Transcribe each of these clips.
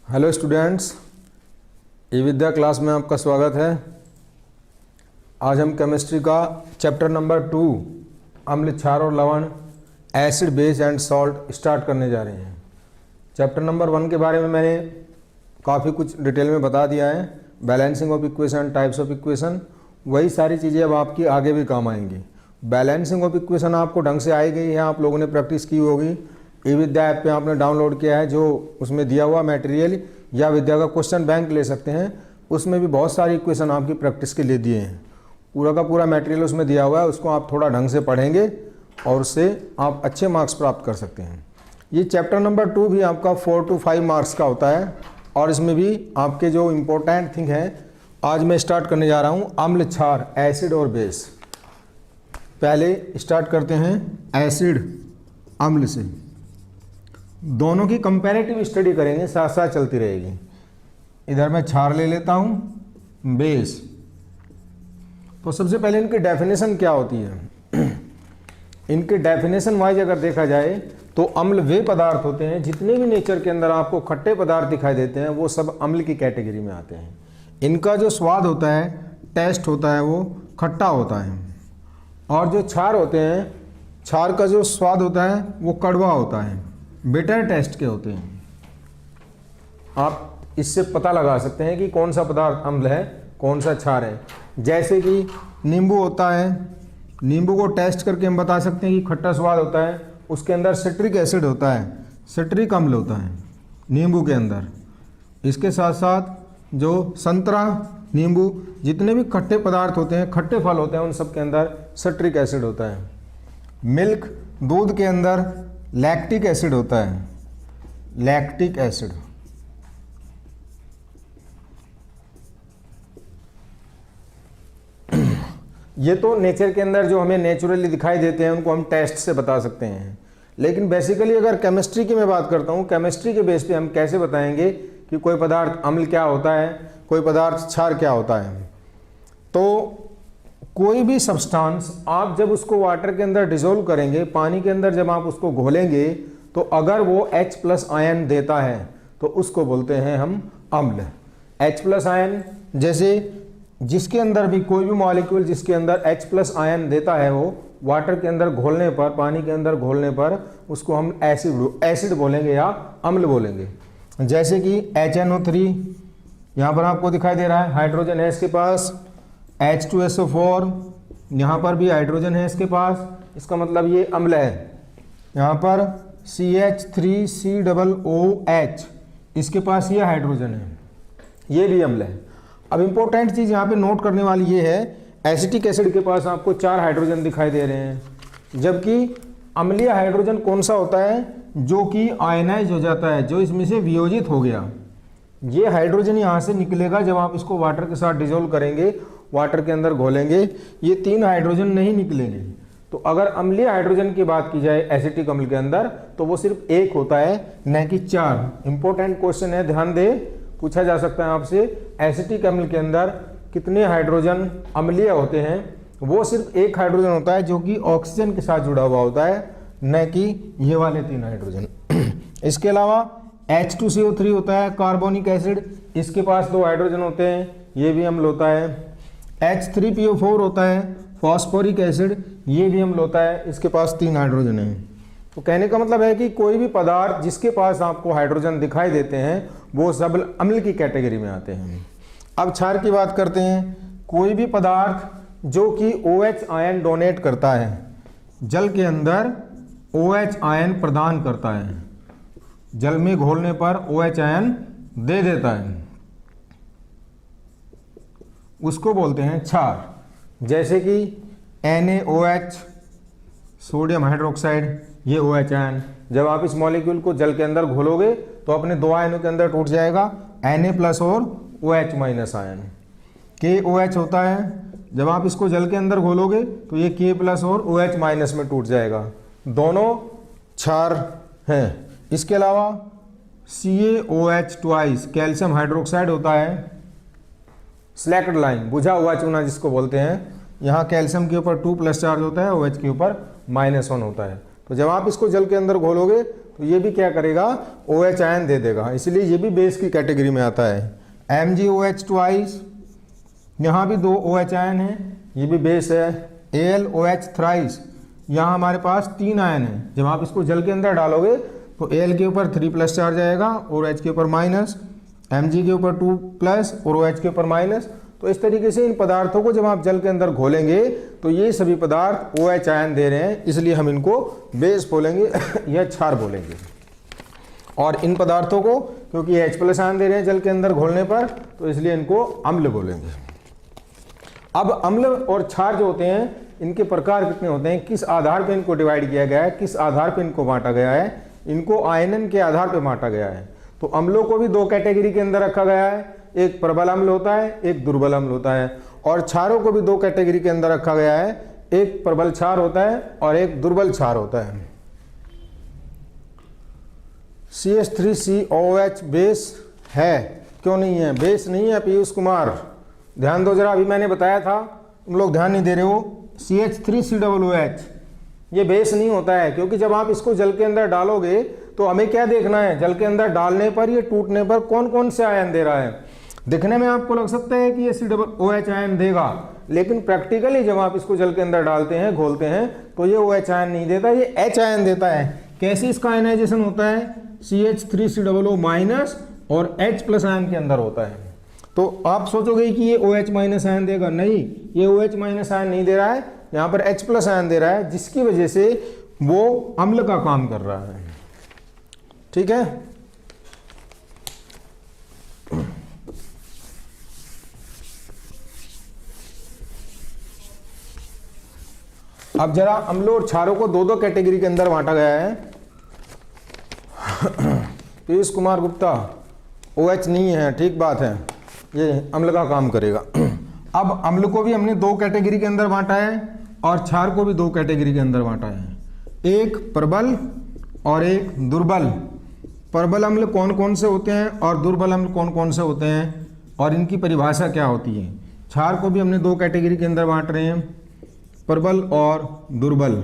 Hello students, ई विद्या class में आपका स्वागत है। आज हम केमिस्ट्री का चैप्टर नंबर 2 अम्ल, क्षार और लवण, acid, base and salt start करने जा रहे हैं। चैप्टर नंबर 1 के बारे में मैंने काफ़ी कुछ डिटेल में बता दिया है। Balancing of equation, types of equation, वही सारी चीज़ें अब आपकी आगे भी काम आएंगी। बैलेंसिंग ऑफ इक्वेशन आपको ढंग से आई गई है, आप लोगों ने प्रैक्टिस की होगी। ई विद्या ऐप पे आपने डाउनलोड किया है, जो उसमें दिया हुआ मटेरियल या विद्या का क्वेश्चन बैंक ले सकते हैं। उसमें भी बहुत सारी इक्वेशन आपकी प्रैक्टिस के लिए दिए हैं। पूरा का पूरा मटेरियल उसमें दिया हुआ है, उसको आप थोड़ा ढंग से पढ़ेंगे और उससे आप अच्छे मार्क्स प्राप्त कर सकते हैं। ये चैप्टर नंबर 2 भी आपका 4 to 5 मार्क्स का होता है और इसमें भी आपके जो इम्पोर्टेंट थिंग है आज मैं स्टार्ट करने जा रहा हूँ अम्ल, क्षार, एसिड और बेस। पहले स्टार्ट करते हैं एसिड अम्ल से। दोनों की कंपैरेटिव स्टडी करेंगे, साथ साथ चलती रहेगी। इधर मैं क्षार ले लेता हूँ, बेस। तो सबसे पहले इनकी डेफिनेशन क्या होती है। इनके डेफिनेशन वाइज अगर देखा जाए तो अम्ल वे पदार्थ होते हैं, जितने भी नेचर के अंदर आपको खट्टे पदार्थ दिखाई देते हैं वो सब अम्ल की कैटेगरी में आते हैं। इनका जो स्वाद होता है, टेस्ट होता है, वो खट्टा होता है। और जो क्षार होते हैं, क्षार का जो स्वाद होता है वो कड़वा होता है, बिटर टेस्ट के होते हैं। आप इससे पता लगा सकते हैं कि कौन सा पदार्थ अम्ल है, कौन सा क्षार है। जैसे कि नींबू होता है, नींबू को टेस्ट करके हम बता सकते हैं कि खट्टा स्वाद होता है, उसके अंदर सिट्रिक एसिड होता है, सिट्रिक अम्ल होता है नींबू के अंदर। इसके साथ साथ जो संतरा, नींबू, जितने भी खट्टे पदार्थ होते हैं, खट्टे फल होते हैं, उन सब के अंदर सिट्रिक एसिड होता है। मिल्क, दूध के अंदर लैक्टिक एसिड होता है, लैक्टिक एसिड। ये तो नेचर के अंदर जो हमें नेचुरली दिखाई देते हैं उनको हम टेस्ट से बता सकते हैं। लेकिन बेसिकली अगर केमिस्ट्री की मैं बात करता हूँ, केमिस्ट्री के बेस पे हम कैसे बताएंगे कि कोई पदार्थ अम्ल क्या होता है, कोई पदार्थ क्षार क्या होता है। तो कोई भी सब्सटेंस आप जब उसको वाटर के अंदर डिसोल्व करेंगे, पानी के अंदर जब आप उसको घोलेंगे, तो अगर वो H+ आयन देता है तो उसको बोलते हैं हम अम्ल। H+ आयन, जैसे जिसके अंदर भी कोई भी मॉलिक्यूल जिसके अंदर H+ आयन देता है, वो वाटर के अंदर घोलने पर, पानी के अंदर घोलने पर उसको हम एसिड बोलेंगे या अम्ल बोलेंगे। जैसे कि HNO3 यहाँ पर आपको दिखाई दे रहा है, हाइड्रोजन है इसके पास। H2SO4 यहाँ पर भी हाइड्रोजन है इसके पास, इसका मतलब ये अम्ल है। यहाँ पर CH3COOH, इसके पास ये हाइड्रोजन है, ये भी अम्ल है। अब इम्पोर्टेंट चीज़ यहाँ पे नोट करने वाली ये है, एसिटिक एसिड के पास आपको 4 हाइड्रोजन दिखाई दे रहे हैं, जबकि अम्लीय हाइड्रोजन कौन सा होता है, जो कि आयनाइज हो जाता है, जो इसमें से वियोजित हो गया। ये हाइड्रोजन यहाँ से निकलेगा जब आप इसको वाटर के साथ डिसोल्व करेंगे, वाटर के अंदर घोलेंगे, ये 3 हाइड्रोजन नहीं निकलेंगे। तो अगर अम्लीय हाइड्रोजन की बात की जाए एसिटिक अम्ल के अंदर, तो वो सिर्फ 1 होता है, न कि 4। इंपॉर्टेंट क्वेश्चन है, ध्यान दे, पूछा जा सकता है आपसे, एसिटिक अम्ल के अंदर कितने हाइड्रोजन अम्लीय होते हैं। वो सिर्फ 1 हाइड्रोजन होता है जो कि ऑक्सीजन के साथ जुड़ा हुआ होता है, न कि ये वाले 3 हाइड्रोजन। इसके अलावा H2CO3 होता है, कार्बोनिक एसिड, इसके पास 2 हाइड्रोजन होते हैं, ये भी अम्ल होता है। H3PO4 होता है, फॉस्फोरिक एसिड, ये भी अम्ल होता है, इसके पास 3 हाइड्रोजन है। तो कहने का मतलब है कि कोई भी पदार्थ जिसके पास आपको हाइड्रोजन दिखाई देते हैं वो सब अम्ल की कैटेगरी में आते हैं। अब क्षार की बात करते हैं। कोई भी पदार्थ जो कि OH आयन डोनेट करता है, जल के अंदर OH आयन प्रदान करता है, जल में घोलने पर OH आयन दे देता है, उसको बोलते हैं क्षार। जैसे कि NaOH, सोडियम हाइड्रोक्साइड, ये OH आयन, जब आप इस मॉलिक्यूल को जल के अंदर घोलोगे तो अपने 2 आयनों के अंदर टूट जाएगा, Na+ और OH- आयन। KOH होता है, जब आप इसको जल के अंदर घोलोगे तो ये K+ और OH- में टूट जाएगा, दोनों क्षार हैं। इसके अलावा CaOH2, कैल्शियम हाइड्रोक्साइड होता है, स्लैक्ड लाइन, बुझा हुआ चूना जिसको बोलते हैं। यहाँ कैल्शियम के ऊपर 2+ चार्ज होता है, OH के ऊपर -1 होता है। तो जब आप इसको जल के अंदर घोलोगे तो ये भी क्या करेगा, OH आयन दे देगा, इसलिए ये भी बेस की कैटेगरी में आता है। MgOH ट्वाइस, यहाँ भी 2 OH आयन है, ये भी बेस है। AlOH थ्राइस, यहाँ हमारे पास 3 आयन है, जब आप इसको जल के अंदर डालोगे तो Al के ऊपर 3+ चार्ज आएगा और OH के ऊपर माइनस, Mg के ऊपर 2+ और OH के ऊपर माइनस। तो इस तरीके से इन पदार्थों को जब आप जल के अंदर घोलेंगे तो ये सभी पदार्थ OH आयन दे रहे हैं, इसलिए हम इनको बेस बोलेंगे या क्षार बोलेंगे। और इन पदार्थों को क्योंकि H+ आयन दे रहे हैं जल के अंदर घोलने पर, तो इसलिए इनको अम्ल बोलेंगे। अब अम्ल और क्षार जो होते हैं इनके प्रकार कितने होते हैं, किस आधार पर इनको डिवाइड किया गया है, किस आधार पर इनको बांटा गया है, इनको आयनन के आधार पर बांटा गया है। तो अम्लों को भी 2 कैटेगरी के अंदर रखा गया है, एक प्रबल अम्ल होता है, एक दुर्बल अम्ल होता है। और क्षारों को भी 2 कैटेगरी के अंदर रखा गया है, एक प्रबल क्षार होता है और एक दुर्बल क्षार होता है। CH3COOH बेस है, क्यों नहीं है, बेस नहीं है पीयूष कुमार, ध्यान दो जरा, अभी मैंने बताया था, तुम लोग ध्यान नहीं दे रहे हो। CH3COOH ये बेस नहीं होता है, क्योंकि जब आप इसको जल के अंदर डालोगे तो हमें क्या देखना है, जल के अंदर डालने पर, ये टूटने पर कौन कौन से आयन दे रहा है। दिखने में आपको लग सकता है कि ये COOH आयन देगा, लेकिन प्रैक्टिकली जब आप इसको जल के अंदर डालते हैं, घोलते हैं, तो ये OH आयन नहीं देता, ये H आयन देता है। कैसे इसका आयनाइजेशन होता है, CH3COO माइनस और H+ आयन के अंदर होता है। तो आप सोचोगे कि ये OH- आयन देगा, नहीं, ये OH- आयन नहीं दे रहा है, यहाँ पर H+ आयन दे रहा है, जिसकी वजह से वो अम्ल का काम कर रहा है। ठीक है, अब जरा अम्लों और क्षारों को 2 कैटेगरी के अंदर बांटा गया है। पीयूष कुमार गुप्ता, OH नहीं है, ठीक बात है, ये अम्ल का काम करेगा। अब अम्ल को भी हमने 2 कैटेगरी के अंदर बांटा है और क्षार को भी 2 कैटेगरी के अंदर बांटा है, एक प्रबल और एक दुर्बल। प्रबल अम्ल कौन कौन से होते हैं और दुर्बल अम्ल कौन कौन से होते हैं और इनकी परिभाषा क्या होती है। क्षार को भी हमने 2 कैटेगरी के अंदर बांट रहे हैं, प्रबल और दुर्बल।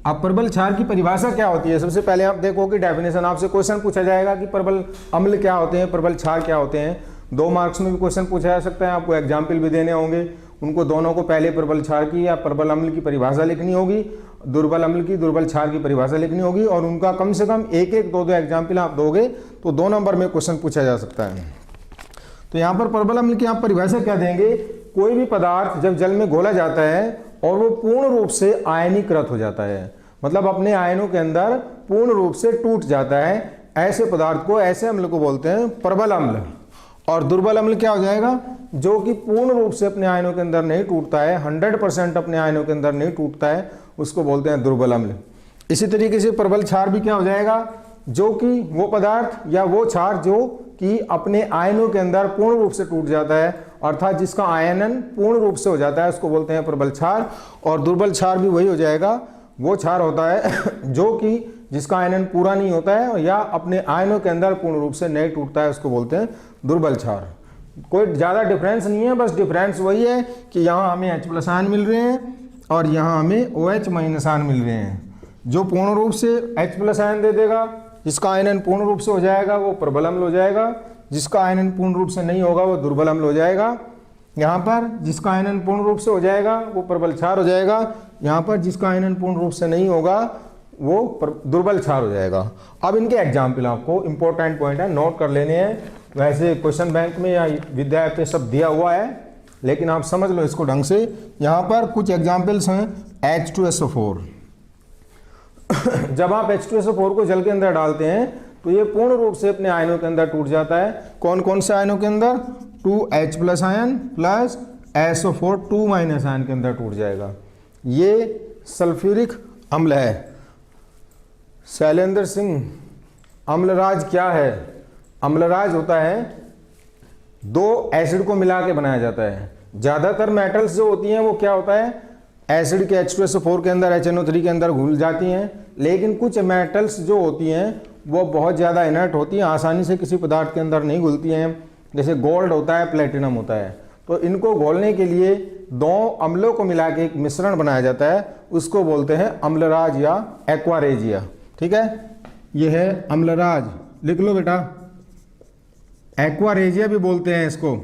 अब प्रबल क्षार की परिभाषा क्या होती है, सबसे पहले आप देखो कि डेफिनेशन, आपसे क्वेश्चन पूछा जाएगा कि प्रबल अम्ल क्या होते हैं, प्रबल क्षार क्या होते हैं। 2 मार्क्स में भी क्वेश्चन पूछा जा सकता है, आपको एग्जाम्पल भी देने होंगे, उनको दोनों को पहले प्रबल क्षार की या प्रबल अम्ल की परिभाषा लिखनी होगी, दुर्बल अम्ल की, दुर्बल क्षार की परिभाषा लिखनी होगी, और उनका कम से कम 1-1, 2-2 एग्जाम्पल आप दोगे तो 2 नंबर में क्वेश्चन पूछा जा सकता है। तो यहाँ पर प्रबल अम्ल की आप परिभाषा क्या देंगे, कोई भी पदार्थ जब जल में घोला जाता है और वो पूर्ण रूप से आयनीकृत हो जाता है, मतलब अपने आयनों के अंदर पूर्ण रूप से टूट जाता है, ऐसे पदार्थ को, ऐसे अम्ल को बोलते हैं प्रबल अम्ल। और दुर्बल अम्ल क्या हो जाएगा, जो कि पूर्ण रूप से अपने आयनों के अंदर नहीं टूटता है, 100% अपने आयनों के अंदर नहीं टूटता है, उसको बोलते हैं दुर्बल अम्ल। इसी तरीके से प्रबल क्षार भी क्या हो जाएगा, जो कि वो पदार्थ या वो क्षार जो कि अपने आयनों के अंदर पूर्ण रूप से टूट जाता है, अर्थात जिसका आयनन पूर्ण रूप से हो जाता है, उसको बोलते हैं प्रबल क्षार। और दुर्बल क्षार भी वही हो जाएगा, वो क्षार होता है जो कि जिसका आयनन पूरा नहीं होता है या अपने आयनों के अंदर पूर्ण रूप से नहीं टूटता है, उसको बोलते हैं दुर्बल क्षार। कोई ज़्यादा डिफरेंस नहीं है, बस डिफरेंस वही है कि यहाँ हमें H+ आयन मिल रहे हैं और यहाँ हमें OH- आयन मिल रहे हैं। जो पूर्ण रूप से H+ आयन दे देगा, जिसका आयनन पूर्ण रूप से हो जाएगा, वो प्रबल अम्ल हो जाएगा, जिसका आयनन पूर्ण रूप से नहीं होगा वो दुर्बल अम्ल हो जाएगा। यहाँ पर जिसका आयनन पूर्ण रूप से हो जाएगा वो प्रबल क्षार हो जाएगा, यहाँ पर जिसका आयनन पूर्ण रूप से नहीं होगा वो दुर्बल क्षार हो जाएगा। अब इनके एग्जाम्पल आपको इंपॉर्टेंट पॉइंट है, नोट कर लेने हैं। वैसे क्वेश्चन बैंक में या विद्या ऐप पे सब दिया हुआ है, लेकिन आप समझ लो इसको ढंग से। यहाँ पर कुछ एग्जाम्पल्स हैं। H2SO4 जब आप H2SO4 को जल के अंदर डालते हैं तो ये पूर्ण रूप से अपने आयनों के अंदर टूट जाता है। कौन कौन से आयनों के अंदर, 2H+ ion plus SO4 2- ion के अंदर टूट जाएगा। ये सल्फ्यूरिक अम्ल है। शैलेंद्र सिंह, अम्लराज क्या है? अम्लराज होता है 2 एसिड को मिला के बनाया जाता है। ज़्यादातर मेटल्स जो होती हैं वो क्या होता है, एसिड के H2SO4 के अंदर, HNO3 के अंदर घुल जाती हैं, लेकिन कुछ मेटल्स जो होती हैं वो बहुत ज़्यादा इनर्ट होती हैं, आसानी से किसी पदार्थ के अंदर नहीं घुलती हैं। जैसे गोल्ड होता है, प्लेटिनम होता है। तो इनको घोलने के लिए 2 अम्लों को मिला के एक मिश्रण बनाया जाता है उसको बोलते हैं अम्लराज या एक्वारेजिया। ठीक है, ये है अम्लराज, लिख लो बेटा। एक्वारेजिया भी बोलते हैं इसको।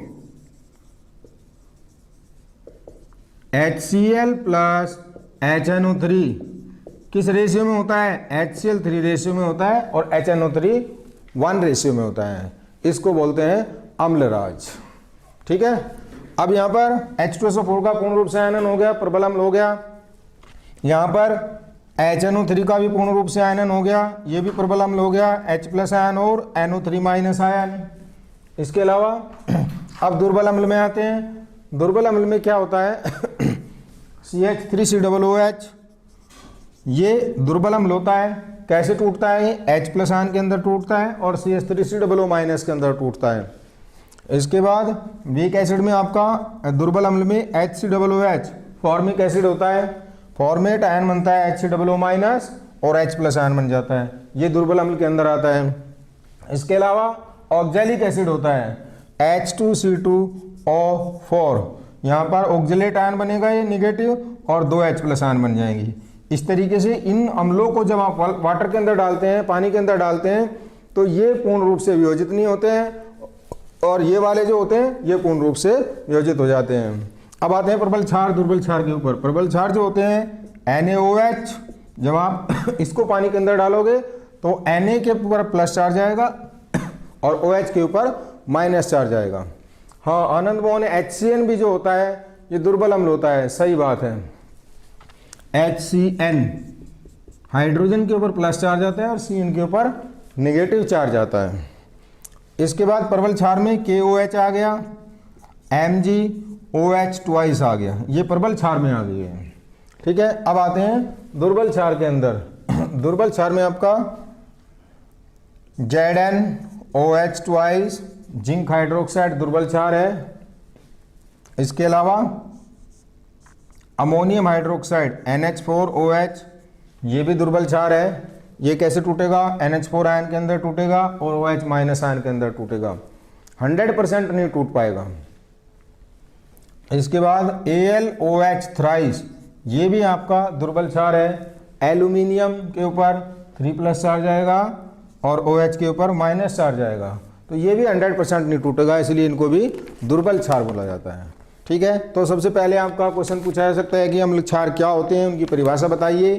HCl प्लस HNO3 किस रेशियो में होता है? HCl3 रेशियो में होता है और HNO3 1 रेशियो में होता है। इसको बोलते हैं अम्लराज। ठीक है, अब यहाँ पर H2SO4 का पूर्ण रूप से आयनन हो गया, प्रबल अम्ल हो गया। यहाँ पर HNO3 का भी पूर्ण रूप से आयनन हो गया, ये भी प्रबल अम्ल हो गया, H प्लस आयन और NO3 माइनस आयन। इसके अलावा अब दुर्बल अम्ल में आते हैं। दुर्बल अम्ल में क्या होता है? CH3COOH, ये दुर्बल अम्ल होता है। कैसे टूटता है? H प्लस आयन के अंदर टूटता है और CH3COO माइनस के अंदर टूटता है। इसके बाद वीक एसिड में आपका दुर्बल अम्ल में HCOOH फॉर्मिक एसिड होता है, फॉर्मेट आयन बनता है HCOO माइनस और H प्लस आयन बन जाता है, ये दुर्बल अम्ल के अंदर आता है। इसके अलावा ऑक्जेलिक एसिड होता है H2C2O4, यहाँ पर ऑक्जेलेट आयन बनेगा ये निगेटिव और 2 H प्लस आयन बन जाएंगी। इस तरीके से इन अम्लों को जब आप वाटर के अंदर डालते हैं, पानी के अंदर डालते हैं, तो ये पूर्ण रूप से वियोजित नहीं होते हैं और ये वाले जो होते हैं ये पूर्ण रूप से वियोजित हो जाते हैं। अब आते हैं प्रबल क्षार दुर्बल क्षार के ऊपर। प्रबल क्षार जो होते हैं NaOH, जब आप इसको पानी के अंदर डालोगे तो Na के ऊपर प्लस चार्ज आएगा और OH के ऊपर माइनस चार्ज आएगा। हाँ, आनंद मोहन HCN भी जो होता है ये दुर्बल अम्ल होता है, सही बात है। HCN हाइड्रोजन के ऊपर प्लस चार्ज आता है और CN के ऊपर नेगेटिव चार्ज आता है। इसके बाद प्रबल क्षार में KOH आ गया, MgOH ट्वाइस आ गया, ये प्रबल क्षार में आ गई है। ठीक है, अब आते हैं दुर्बल क्षार के अंदर। दुर्बल क्षार में आपका ZnOH ट्वाइस जिंक हाइड्रोक्साइड दुर्बल क्षार है। इसके अलावा अमोनियम हाइड्रोक्साइड NH4OH, ये भी दुर्बल क्षार है। ये कैसे टूटेगा? NH4 आयन के अंदर टूटेगा और OH माइनस आयन के अंदर टूटेगा, 100% नहीं टूट पाएगा। इसके बाद AlOH थ्राइस, ये भी आपका दुर्बल क्षार है। एल्यूमिनियम के ऊपर 3 प्लस चार्ज आएगा और OH के ऊपर माइनस चार्ज आएगा, तो ये भी 100% नहीं टूटेगा, इसलिए इनको भी दुर्बल क्षार बोला जाता है। ठीक है, तो सबसे पहले आपका क्वेश्चन पूछा जा सकता है कि अम्ल क्षार क्या होते हैं, उनकी परिभाषा बताइए।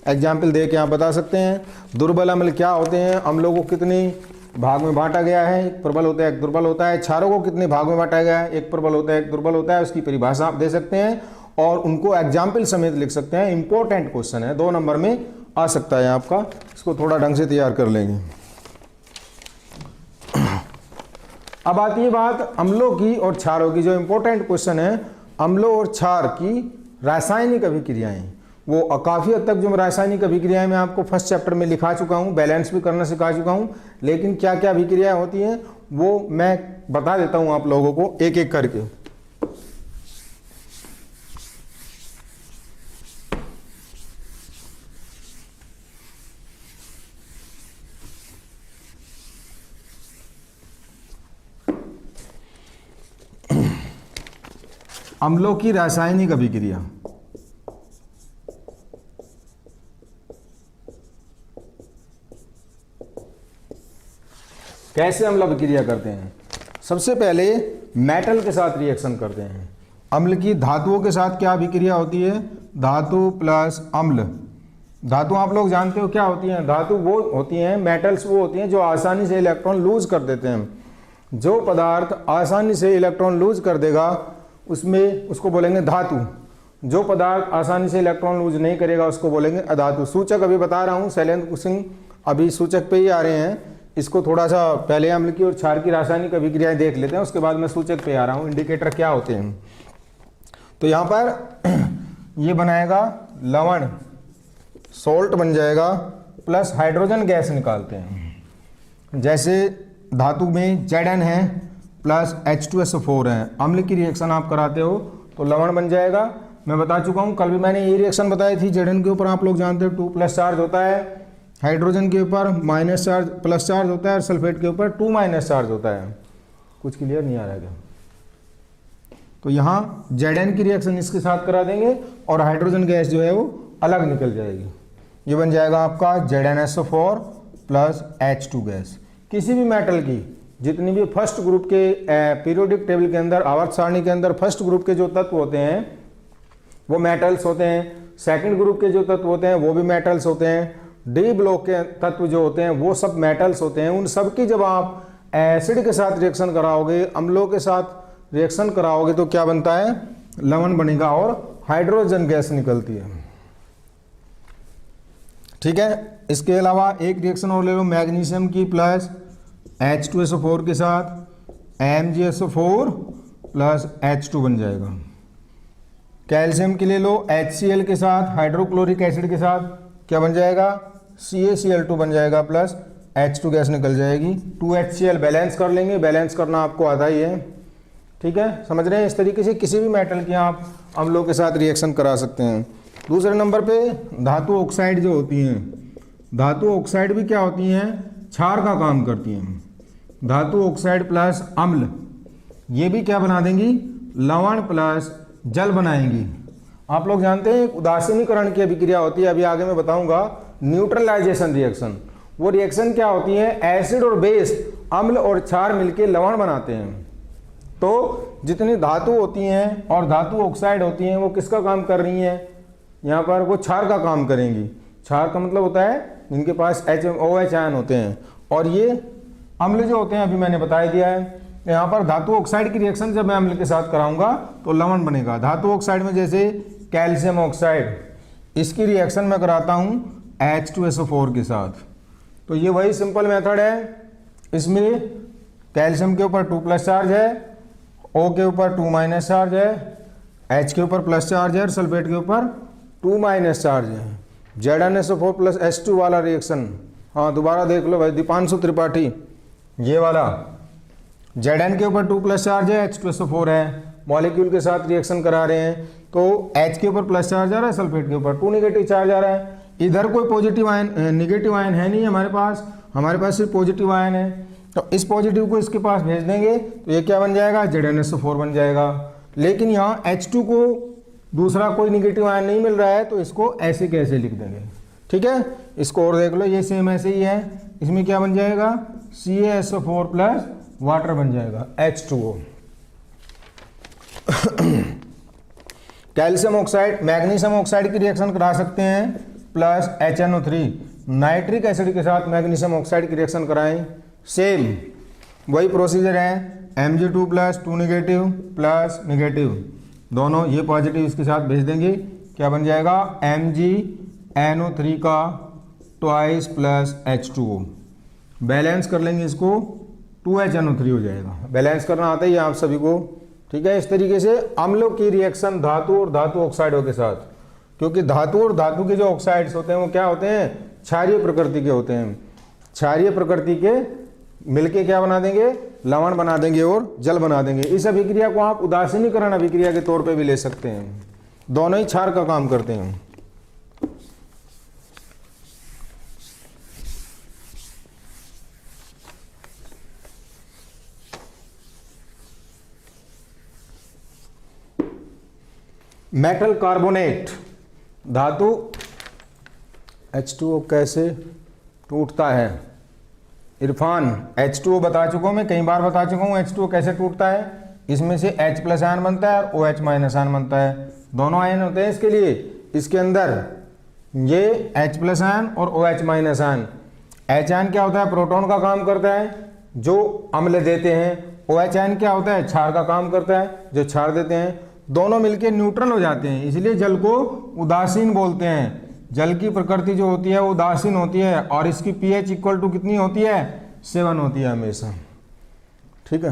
एग्जाम्पल दे के आप बता सकते हैं। दुर्बल अम्ल क्या होते हैं, अम्लों को कितने भाग में बांटा गया है, एक प्रबल होता है एक दुर्बल होता है। क्षारों को कितने भाग में बांटा गया है, एक प्रबल होता है एक दुर्बल होता है, उसकी परिभाषा आप दे सकते हैं और उनको एग्जाम्पल समेत लिख सकते हैं। इंपॉर्टेंट क्वेश्चन है, 2 नंबर में आ सकता है आपका, इसको थोड़ा ढंग से तैयार कर लेंगे। अब आती है बात अम्लों की और क्षारों की। जो इंपॉर्टेंट क्वेश्चन है, अम्लों और क्षार की रासायनिक अभिक्रियाएं, वो काफ़ी हद तक जो रासायनिक अभिक्रियाएं मैं आपको फर्स्ट चैप्टर में लिखा चुका हूँ, बैलेंस भी करना सिखा चुका हूँ, लेकिन क्या क्या अभिक्रियाएं होती हैं वो मैं बता देता हूँ आप लोगों को एक एक करके। अम्लों की रासायनिक अभिक्रिया। कैसे अम्ल अभिक्रिया करते हैं? सबसे पहले मेटल के साथ रिएक्शन करते हैं। अम्ल की धातुओं के साथ क्या अभिक्रिया होती है? धातु प्लस अम्ल। धातु आप लोग जानते हो क्या होती हैं? धातु वो होती हैं, मेटल्स वो होती हैं जो आसानी से इलेक्ट्रॉन लूज कर देते हैं। जो पदार्थ आसानी से इलेक्ट्रॉन लूज कर देगा उसमें उसको बोलेंगे धातु। जो पदार्थ आसानी से इलेक्ट्रॉन लूज नहीं करेगा उसको बोलेंगे अधातु। सूचक अभी बता रहा हूँ, शैलेंद्र सिंह अभी सूचक पे ही आ रहे हैं। इसको थोड़ा सा पहले अम्ल की और क्षार की रासायनिक अभिक्रियाएं देख लेते हैं, उसके बाद मैं सूचक पे आ रहा हूँ, इंडिकेटर क्या होते हैं। तो यहाँ पर ये बनाएगा लवण, सोल्ट बन जाएगा, प्लस हाइड्रोजन गैस निकालते हैं। जैसे धातु में Zn है प्लस H2SO4 है, अम्ल की रिएक्शन आप कराते हो तो लवण बन जाएगा। मैं बता चुका हूँ, कल भी मैंने ये रिएक्शन बताई थी। Zn के ऊपर आप लोग जानते हो 2 प्लस चार्ज होता है, हाइड्रोजन के ऊपर माइनस चार्ज प्लस चार्ज होता है और सल्फेट के ऊपर 2 माइनस चार्ज होता है। कुछ क्लियर नहीं आ रहा है क्या? तो यहाँ Zn की रिएक्शन इसके साथ करा देंगे और हाइड्रोजन गैस जो है वो अलग निकल जाएगी। ये बन जाएगा आपका ZnSO4 प्लस H2 गैस। किसी भी मेटल की जितनी भी फर्स्ट ग्रुप के पीरियोडिक टेबल के अंदर, आवर्त सारणी के अंदर फर्स्ट ग्रुप के जो तत्व होते हैं वो मेटल्स होते हैं, सेकंड ग्रुप के जो तत्व होते हैं वो भी मेटल्स होते हैं, डी ब्लॉक के तत्व जो होते हैं वो सब मेटल्स होते हैं। उन सब की जब आप एसिड के साथ रिएक्शन कराओगे, अम्लों के साथ रिएक्शन कराओगे तो क्या बनता है, लवण बनेगा और हाइड्रोजन गैस निकलती है। ठीक है, इसके अलावा एक रिएक्शन और ले लो मैग्नीशियम की प्लस H2SO4 के साथ MgSO4 प्लस H2 बन जाएगा। कैल्शियम की ले लो HCl के साथ हाइड्रोक्लोरिक एसिड के साथ क्या बन जाएगा, CaCl2 बन जाएगा प्लस H2 गैस निकल जाएगी। 2HCl बैलेंस कर लेंगे, बैलेंस करना आपको आता ही है। ठीक है, समझ रहे हैं। इस तरीके से किसी भी मेटल की आप अम्लों के साथ रिएक्शन करा सकते हैं। दूसरे नंबर पे धातु ऑक्साइड जो होती हैं, धातु ऑक्साइड भी क्या होती हैं, क्षार का काम करती हैं। धातु ऑक्साइड प्लस अम्ल ये भी क्या बना देंगी, लवण प्लस जल बनाएंगी। आप लोग जानते हैं उदासीनीकरण की अभिक्रिया होती है, अभी आगे मैं बताऊंगा, न्यूट्रलाइजेशन रिएक्शन। वो रिएक्शन क्या होती है, एसिड और बेस अम्ल और क्षार मिलकर लवण बनाते हैं। तो जितनी धातु होती हैं और धातु ऑक्साइड होती हैं वो किसका काम कर रही हैं, यहाँ पर वो क्षार का काम करेंगी। क्षार का मतलब होता है जिनके पास OH आयन होते हैं, और ये अम्ल जो होते हैं अभी मैंने बता दिया है। यहाँ पर धातु ऑक्साइड की रिएक्शन जब मैं अम्ल के साथ कराऊंगा तो लवण बनेगा। धातु ऑक्साइड में जैसे कैल्शियम ऑक्साइड, इसकी रिएक्शन मैं कराता हूँ H2SO4 के साथ, तो ये वही सिंपल मेथड है। इसमें कैल्शियम के ऊपर 2 प्लस चार्ज है, O के ऊपर 2 माइनस चार्ज है, H के ऊपर प्लस चार्ज है और सल्फेट के ऊपर 2 माइनस चार्ज है। ZnSO4 प्लस H2 वाला रिएक्शन, हाँ दोबारा देख लो भाई दीपांशु त्रिपाठी, ये वाला Zn के ऊपर 2 प्लस चार्ज है, H2SO4 है, मॉलिक्यूल के साथ रिएक्शन करा रहे हैं तो H के ऊपर प्लस चार्ज आ रहा है, सल्फेट के ऊपर 2 नेगेटिव चार्ज आ रहा है। इधर कोई पॉजिटिव आयन नेगेटिव आयन है नहीं हमारे पास सिर्फ पॉजिटिव आयन है। तो इस पॉजिटिव को इसके पास भेज देंगे तो ये क्या बन जाएगा, ZnSO4 बन जाएगा। लेकिन यहाँ H2 को दूसरा कोई नेगेटिव आयन नहीं मिल रहा है तो इसको ऐसे कैसे लिख देंगे। ठीक है, इसको और देख लो, ये सेम ऐसे ही है। इसमें क्या बन जाएगा, CaSO4 प्लस वाटर बन जाएगा H2O। Calcium oxide magnesium oxide की रिएक्शन करा सकते हैं प्लस HNO3, नाइट्रिक एसिड के साथ मैग्नीशियम ऑक्साइड की रिएक्शन कराएं, सेम वही प्रोसीजर है। Mg2 plus 2 negative plus negative दोनों, ये पॉजिटिव इसके साथ भेज देंगे, क्या बन जाएगा MgNO3 का ट्वाइस प्लस H2O। बैलेंस कर लेंगे इसको, 2HNO3 हो जाएगा। बैलेंस करना आता ही है आप सभी को। ठीक है, इस तरीके से अम्लों की रिएक्शन धातु और धातु ऑक्साइडों के साथ, क्योंकि धातु और धातु के जो ऑक्साइड्स होते हैं वो क्या होते हैं, क्षारीय प्रकृति के होते हैं। क्षारीय प्रकृति के मिलके क्या बना देंगे, लवण बना देंगे और जल बना देंगे। इस अभिक्रिया को आप उदासीनीकरण अभिक्रिया के तौर पे भी ले सकते हैं, दोनों ही क्षार का काम करते हैं। मेटल कार्बोनेट, धातु H2O कैसे टूटता है, इरफान H2O बता चुका हूँ मैं, कई बार बता चुका हूँ H2O कैसे टूटता है। इसमें से H प्लस आयन बनता है और OH माइनस आयन बनता है, दोनों आयन होते हैं इसके लिए। इसके अंदर ये H प्लस आयन और OH minus ion. H ion क्या होता है, प्रोटॉन का काम करता है जो अम्ल देते हैं। OH आयन क्या होता है, क्षार का काम करता है जो क्षार देते हैं। दोनों मिलकर न्यूट्रल हो जाते हैं, इसलिए जल को उदासीन बोलते हैं। जल की प्रकृति जो होती है वो उदासीन होती है और इसकी pH इक्वल टू कितनी होती है, 7 होती है हमेशा। ठीक है,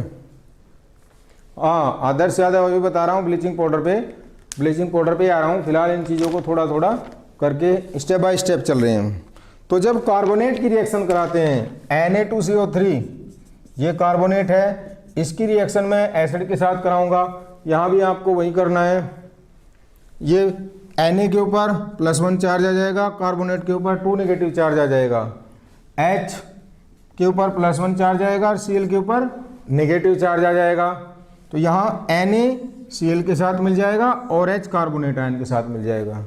हाँ आदर्श से ज़्यादा अभी बता रहा हूँ ब्लीचिंग पाउडर पे आ रहा हूँ। फिलहाल इन चीज़ों को थोड़ा थोड़ा करके स्टेप बाय स्टेप चल रहे हैं। तो जब कार्बोनेट की रिएक्शन कराते हैं Na2CO3, ये कार्बोनेट है, इसकी रिएक्शन मैं एसिड के साथ कराऊंगा। यहाँ भी आपको वही करना है। ये Na के ऊपर +1 चार्ज आ जाएगा, कार्बोनेट के ऊपर 2 नेगेटिव चार्ज आ जाएगा, H के ऊपर +1 चार्ज आएगा और Cl के ऊपर नेगेटिव चार्ज आ जाएगा। तो यहाँ Na Cl के साथ मिल जाएगा और H कार्बोनेट आयन के साथ मिल जाएगा।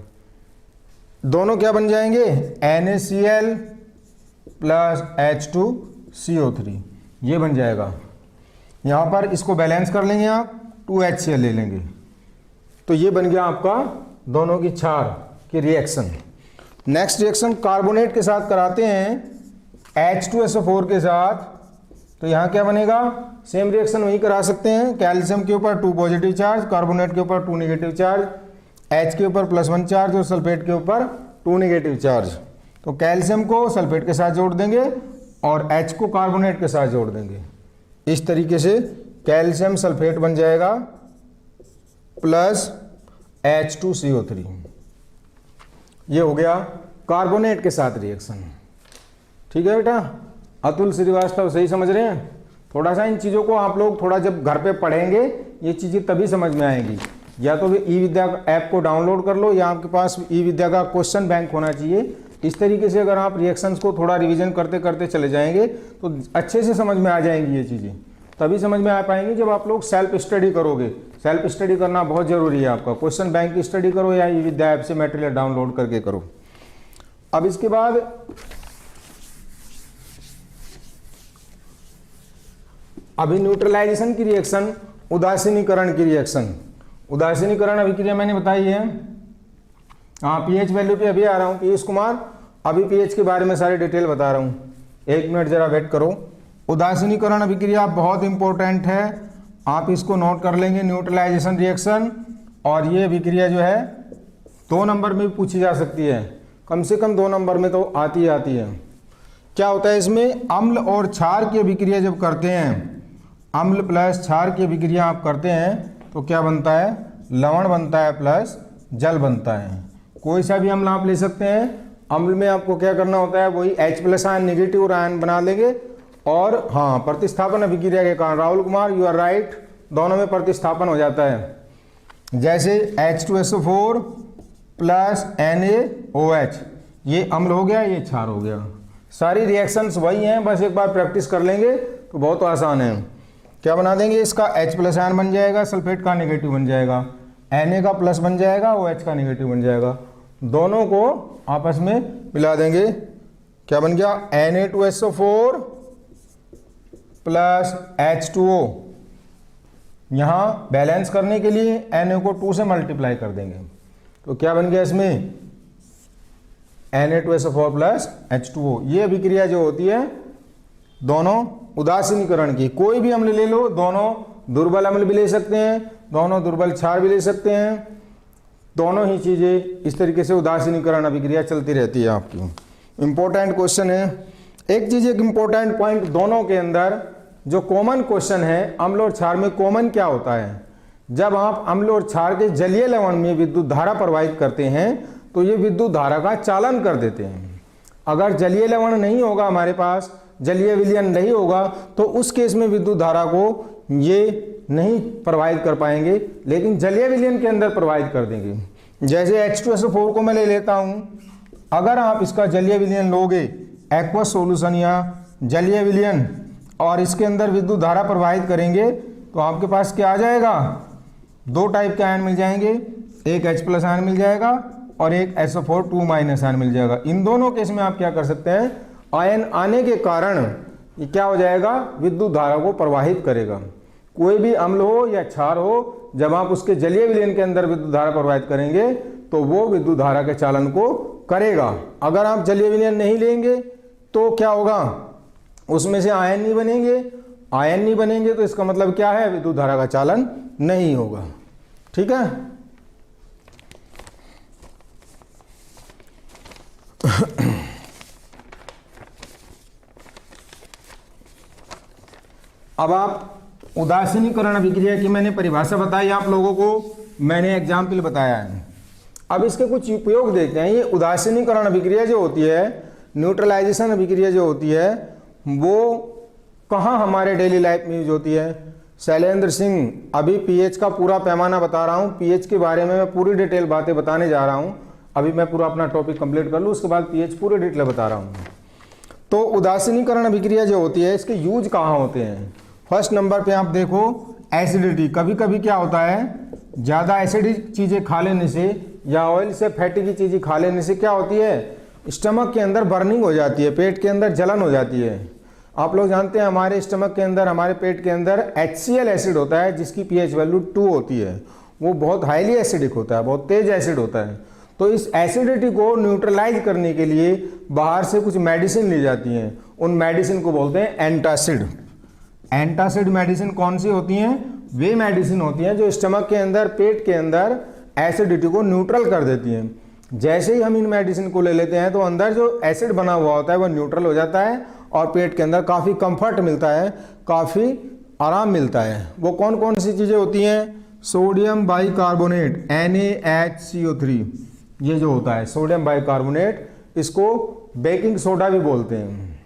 दोनों क्या बन जाएंगे, NaCl प्लस H2CO3, ये बन जाएगा। यहाँ पर इसको बैलेंस कर लेंगे आप, 2HCl ले लेंगे, तो ये बन गया आपका दोनों की क्षार की रिएक्शन। नेक्स्ट रिएक्शन कार्बोनेट के साथ कराते हैं H2SO4 के साथ, तो यहाँ क्या बनेगा, सेम रिएक्शन वही करा सकते हैं। कैल्शियम के ऊपर 2 पॉजिटिव चार्ज, कार्बोनेट के ऊपर 2 नेगेटिव चार्ज, H के ऊपर +1 चार्ज और सल्फेट के ऊपर 2 नेगेटिव चार्ज। तो कैल्शियम को सल्फेट के साथ जोड़ देंगे और H को कार्बोनेट के साथ जोड़ देंगे। इस तरीके से कैल्शियम सल्फेट बन जाएगा प्लस H2CO3। ये हो गया कार्बोनेट के साथ रिएक्शन। ठीक है बेटा, अतुल श्रीवास्तव सही समझ रहे हैं? थोड़ा सा इन चीज़ों को आप लोग थोड़ा जब घर पे पढ़ेंगे ये चीज़ें तभी समझ में आएंगी। या तो ई विद्या ऐप को डाउनलोड कर लो या आपके पास ई विद्या का क्वेश्चन बैंक होना चाहिए। इस तरीके से अगर आप रिएक्शंस को थोड़ा रिवीजन करते करते चले जाएंगे तो अच्छे से समझ में आ जाएंगी ये चीज़ें। तभी समझ में आ पाएंगी जब आप लोग सेल्फ स्टडी करोगे। सेल्फ स्टडी करना बहुत ज़रूरी है आपका। क्वेश्चन बैंक की स्टडी करो या ई विद्या ऐप से मटेरियल डाउनलोड करके करो। अब इसके बाद अभी न्यूट्रलाइजेशन की रिएक्शन, उदासीनीकरण की रिएक्शन। उदासीनीकरण अभिक्रिया मैंने बताई है। हाँ, पीएच वैल्यू पे अभी आ रहा हूँ पीयूष कुमार, अभी पीएच के बारे में सारी डिटेल बता रहा हूँ, 1 मिनट जरा वेट करो। उदासीनीकरण अभिक्रिया बहुत इंपॉर्टेंट है, आप इसको नोट कर लेंगे। न्यूट्रलाइजेशन रिएक्शन, और ये अभिक्रिया जो है 2 नंबर में भी पूछी जा सकती है, कम से कम 2 नंबर में तो आती है। क्या होता है इसमें, अम्ल और क्षार की अभिक्रिया जब करते हैं, अम्ल प्लस क्षार की अभिक्रिया आप करते हैं तो क्या बनता है, लवण बनता है प्लस जल बनता है। कोई सा भी अम्ल आप ले सकते हैं। अम्ल में आपको क्या करना होता है, वही H+ आयन नेगेटिव और आयन बना लेंगे। और हाँ, प्रतिस्थापन अभिक्रिया के कारण, Rahul Kumar you are right, दोनों में प्रतिस्थापन हो जाता है। जैसे H2SO4 प्लस NaOH, ये अम्ल हो गया, ये क्षार हो गया। सारी रिएक्शंस वही हैं, बस एक बार प्रैक्टिस कर लेंगे तो बहुत आसान है। क्या बना देंगे, इसका H+ आयन बन जाएगा, सल्फेट का नेगेटिव बन जाएगा, Na का प्लस बन जाएगा, OH का नेगेटिव बन जाएगा। दोनों को आपस में मिला देंगे, क्या बन गया, Na2SO4 प्लस H2O। यहाँ बैलेंस करने के लिए Na को 2 से मल्टीप्लाई कर देंगे, तो क्या बन गया इसमें, Na2SO4 प्लस H2O। ये अभिक्रिया जो होती है दोनों उदासीनीकरण की, कोई भी अम्ल ले लो, दोनों दुर्बल अम्ल भी ले सकते हैं, दोनों दुर्बल क्षार भी ले सकते हैं, दोनों ही चीज़ें इस तरीके से उदासीनीकरण अभिक्रिया चलती रहती है आपकी। इम्पोर्टेंट क्वेश्चन है। एक चीज़, एक इम्पोर्टेंट पॉइंट दोनों के अंदर जो कॉमन क्वेश्चन है, अम्ल और क्षार में कॉमन क्या होता है, जब आप अम्ल और क्षार के जलीय लवण में विद्युत धारा प्रवाहित करते हैं तो ये विद्युत धारा का चालन कर देते हैं। अगर जलीय लवण नहीं होगा हमारे पास, जलीय विलयन नहीं होगा, तो उस केस में विद्युत धारा को ये नहीं प्रवाहित कर पाएंगे, लेकिन जलीय विलयन के अंदर प्रवाहित कर देंगे। जैसे H2SO4 को मैं ले लेता हूँ, अगर आप इसका जलीय विलयन लोगे, एक्वस सॉल्यूशन या जलीय विलयन, और इसके अंदर विद्युत धारा प्रवाहित करेंगे तो आपके पास क्या आ जाएगा, 2 टाइप के आयन मिल जाएंगे, एक H+ आयन मिल जाएगा और एक SO4 2- आयन मिल जाएगा। इन दोनों केस में आप क्या कर सकते हैं, आयन आने के कारण ये क्या हो जाएगा, विद्युत धारा को प्रवाहित करेगा। कोई भी अम्ल हो या क्षार हो, जब आप उसके जलीय विलयन के अंदर विद्युत धारा प्रवाहित करेंगे तो वो विद्युत धारा के चालन को करेगा। अगर आप जलीय विलयन नहीं लेंगे तो क्या होगा, उसमें से आयन नहीं बनेंगे, आयन नहीं बनेंगे तो इसका मतलब क्या है, विद्युत धारा का चालन नहीं होगा। ठीक है। अब आप उदासीनीकरण अभिक्रिया की मैंने परिभाषा बताई आप लोगों को, मैंने एग्जाम्पल बताया है। अब इसके कुछ उपयोग देखते हैं। ये उदासीनीकरण अभिक्रिया जो होती है, न्यूट्रलाइजेशन अभिक्रिया जो होती है, वो कहाँ हमारे डेली लाइफ में यूज होती है। शैलेंद्र सिंह, अभी पीएच का पूरा पैमाना बता रहा हूँ, पीएच के बारे में मैं पूरी डिटेल बातें बताने जा रहा हूँ। अभी मैं पूरा अपना टॉपिक कंप्लीट कर लूँ, उसके बाद पीएच पूरे डिटेल बता रहा हूँ। तो उदासीनीकरण अभिक्रिया जो होती है, इसके यूज कहाँ होते हैं। फर्स्ट नंबर पे आप देखो, एसिडिटी। कभी कभी क्या होता है, ज़्यादा एसिडिक चीज़ें खा लेने से या ऑयल से फैटी की चीज़ें खा लेने से क्या होती है, स्टमक के अंदर बर्निंग हो जाती है, पेट के अंदर जलन हो जाती है। आप लोग जानते हैं हमारे स्टमक के अंदर, हमारे पेट के अंदर HCl एसिड होता है जिसकी pH वैल्यू 2 होती है। वो बहुत हाईली एसिडिक होता है, बहुत तेज एसिड होता है। तो इस एसिडिटी को न्यूट्रलाइज करने के लिए बाहर से कुछ मेडिसिन ली जाती हैं, उन मेडिसिन को बोलते हैं एंटासिड। एंटासिड मेडिसिन कौन सी होती हैं? वे मेडिसिन होती हैं जो स्टमक के अंदर, पेट के अंदर एसिडिटी को न्यूट्रल कर देती हैं। जैसे ही हम इन मेडिसिन को ले लेते हैं तो अंदर जो एसिड बना हुआ होता है वो न्यूट्रल हो जाता है और पेट के अंदर काफ़ी कंफर्ट मिलता है, काफ़ी आराम मिलता है। वो कौन कौन सी चीज़ें होती हैं? सोडियम बाइकार्बोनेट NaHCO3, ये जो होता है सोडियम बाइकार्बोनेट, इसको बेकिंग सोडा भी बोलते हैं,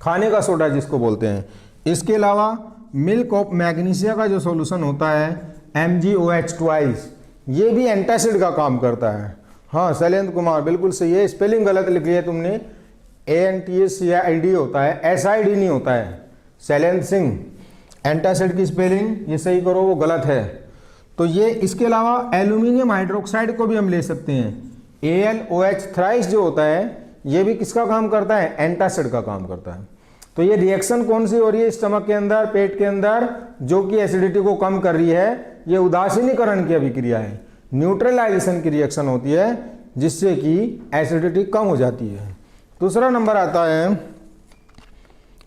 खाने का सोडा जिसको बोलते हैं। इसके अलावा मिल्क ऑफ मैग्नीशिया का जो सॉल्यूशन होता है MgOH2, ये भी एंटासिड का काम करता है। हाँ शैलेंद्र कुमार बिल्कुल सही है, स्पेलिंग गलत लिखी है तुमने, ANTACID होता है, SID नहीं होता है। शैलेंद्र सिंह, एंटासिड की स्पेलिंग ये सही करो, वो गलत है। तो ये इसके अलावा एल्यूमिनियम हाइड्रोक्साइड को भी हम ले सकते हैं, AlOH थ्राइस जो होता है, ये भी किसका काम करता है? एंटासिड का काम करता है। तो ये रिएक्शन कौन सी हो रही है स्टमक के अंदर, पेट के अंदर, जो कि एसिडिटी को कम कर रही है? ये उदासीनीकरण की अभिक्रिया है, न्यूट्रलाइजेशन की रिएक्शन होती है जिससे कि एसिडिटी कम हो जाती है। दूसरा नंबर आता है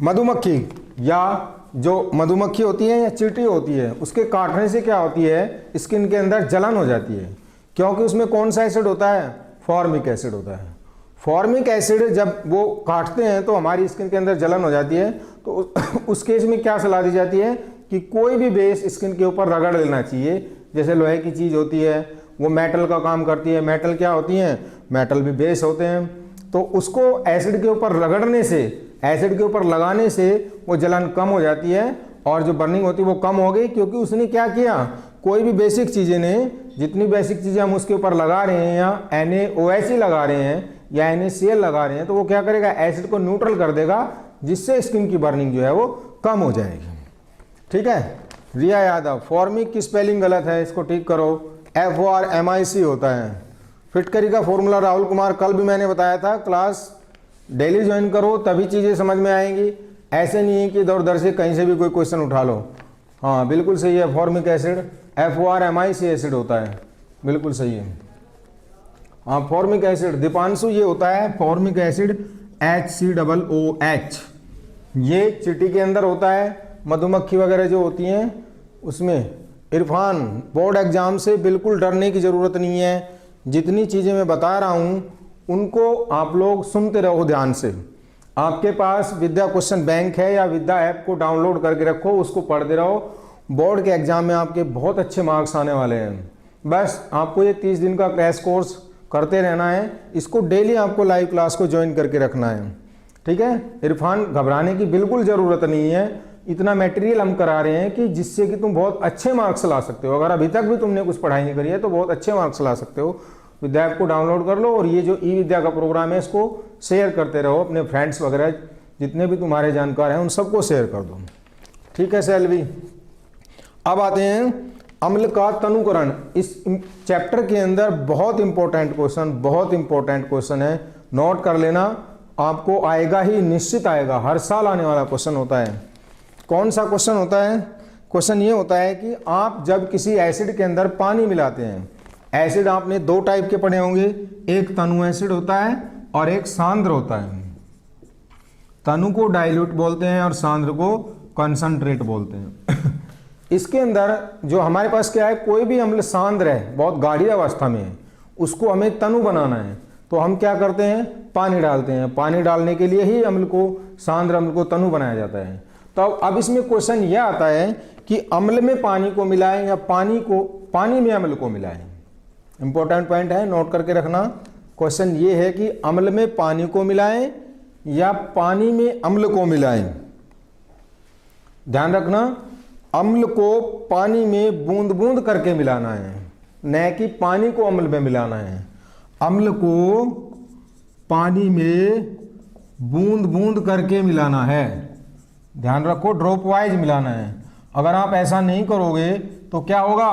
मधुमक्खी, या जो मधुमक्खी होती है या चींटी होती है, उसके काटने से क्या होती है? स्किन के अंदर जलन हो जाती है, क्योंकि उसमें कौन सा एसिड होता है? फॉर्मिक एसिड होता है। फॉर्मिक एसिड जब वो काटते हैं तो हमारी स्किन के अंदर जलन हो जाती है। तो उस केस में क्या सलाह दी जाती है कि कोई भी बेस स्किन के ऊपर रगड़ लेना चाहिए। जैसे लोहे की चीज़ होती है, वो मेटल का काम करती है, मेटल क्या होती हैं? मेटल भी बेस होते हैं। तो उसको एसिड के ऊपर रगड़ने से, एसिड के ऊपर लगाने से वो जलन कम हो जाती है और जो बर्निंग होती है वो कम हो गई, क्योंकि उसने क्या किया, कोई भी बेसिक चीज़ें ने, जितनी बेसिक चीज़ें हम उसके ऊपर लगा रहे हैं या NaOH लगा रहे हैं या NaCl लगा रहे हैं, तो वो क्या करेगा? एसिड को न्यूट्रल कर देगा, जिससे स्किन की बर्निंग जो है वो कम हो जाएगी। ठीक है। रिया यादव, फॉर्मिक की स्पेलिंग गलत है, इसको ठीक करो, FORMIC होता है। फिटकरी का फॉर्मूला राहुल कुमार कल भी मैंने बताया था, क्लास डेली ज्वाइन करो तभी चीज़ें समझ में आएंगी। ऐसे नहीं है कि इधर उधर से कहीं से भी कोई क्वेश्चन उठा लो। हाँ बिल्कुल सही है, फॉर्मिक एसिड FORMIC एसिड होता है, बिल्कुल सही है। हाँ फॉर्मिक एसिड, दीपांशु ये होता है फॉर्मिक एसिड HCOOH, ये चींटी के अंदर होता है, मधुमक्खी वगैरह जो होती हैं उसमें। इरफान, बोर्ड एग्जाम से बिल्कुल डरने की ज़रूरत नहीं है, जितनी चीज़ें मैं बता रहा हूँ उनको आप लोग सुनते रहो ध्यान से। आपके पास विद्या क्वेश्चन बैंक है या विद्या ऐप को डाउनलोड करके रखो, उसको पढ़ते रहो। बोर्ड के एग्ज़ाम में आपके बहुत अच्छे मार्क्स आने वाले हैं। बस आपको ये 30 दिन का क्रैश कोर्स करते रहना है, इसको डेली आपको लाइव क्लास को ज्वाइन करके रखना है। ठीक है इरफान, घबराने की बिल्कुल ज़रूरत नहीं है, इतना मटेरियल हम करा रहे हैं कि जिससे कि तुम बहुत अच्छे मार्क्स ला सकते हो। अगर अभी तक भी तुमने कुछ पढ़ाई नहीं करी है तो बहुत अच्छे मार्क्स ला सकते हो। विद्या ऐप को डाउनलोड कर लो और ये जो ई विद्या का प्रोग्राम है इसको शेयर करते रहो, अपने फ्रेंड्स वगैरह जितने भी तुम्हारे जानकार हैं उन सबको शेयर कर दो। ठीक है सैलवी। अब आते हैं अम्ल का तनुकरण। इस चैप्टर के अंदर बहुत इंपॉर्टेंट क्वेश्चन है, नोट कर लेना, आपको आएगा ही, निश्चित आएगा, हर साल आने वाला क्वेश्चन होता है। कौन सा क्वेश्चन होता है? क्वेश्चन ये होता है कि आप जब किसी एसिड के अंदर पानी मिलाते हैं, एसिड आपने 2 टाइप के पढ़े होंगे, एक तनु एसिड होता है और एक सांद्र होता है। तनु को डाइल्यूट बोलते हैं और सांद्र को कंसंट्रेट बोलते हैं। इसके अंदर जो हमारे पास क्या है, कोई भी अम्ल सांद्र है, बहुत गाढ़ी अवस्था में है, उसको हमें तनु बनाना है, तो हम क्या करते हैं? पानी डालते हैं। पानी डालने के लिए ही अम्ल को, सांद्र अम्ल को तनु बनाया जाता है। तो अब इसमें क्वेश्चन यह आता है कि अम्ल में पानी को मिलाएं या पानी में अम्ल को मिलाएं। इंपॉर्टेंट पॉइंट है, नोट करके रखना। क्वेश्चन ये है कि अम्ल में पानी को मिलाएं या पानी में अम्ल को मिलाएं। ध्यान रखना, अम्ल को पानी में बूंद बूंद करके मिलाना है, न कि पानी को अम्ल में मिलाना है। अम्ल को पानी में बूंद बूंद करके मिलाना है, ध्यान रखो, ड्रॉप वाइज मिलाना है। अगर आप ऐसा नहीं करोगे तो क्या होगा?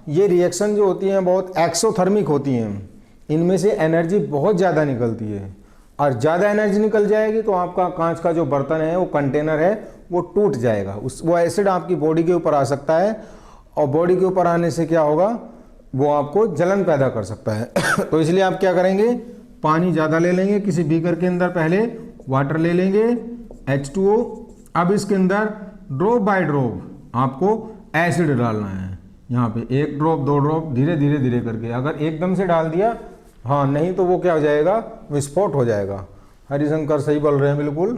ये रिएक्शन जो होती हैं बहुत एक्सोथर्मिक होती हैं, इनमें से एनर्जी बहुत ज़्यादा निकलती है, और ज़्यादा एनर्जी निकल जाएगी तो आपका कांच का जो बर्तन है, वो कंटेनर है, वो टूट जाएगा। वो एसिड आपकी बॉडी के ऊपर आ सकता है, और बॉडी के ऊपर आने से क्या होगा, वो आपको जलन पैदा कर सकता है। तो इसलिए आप क्या करेंगे, पानी ज़्यादा ले लेंगे, किसी बीकर के अंदर पहले वाटर ले लेंगे H2O, अब इसके अंदर ड्रॉप बाय ड्रॉप आपको एसिड डालना है। यहाँ पे 1 ड्रॉप 2 ड्रॉप धीरे धीरे धीरे करके, अगर एकदम से डाल दिया, हाँ नहीं तो वो क्या हो जाएगा, विस्फोट हो जाएगा। हरिशंकर सही बोल रहे हैं बिल्कुल।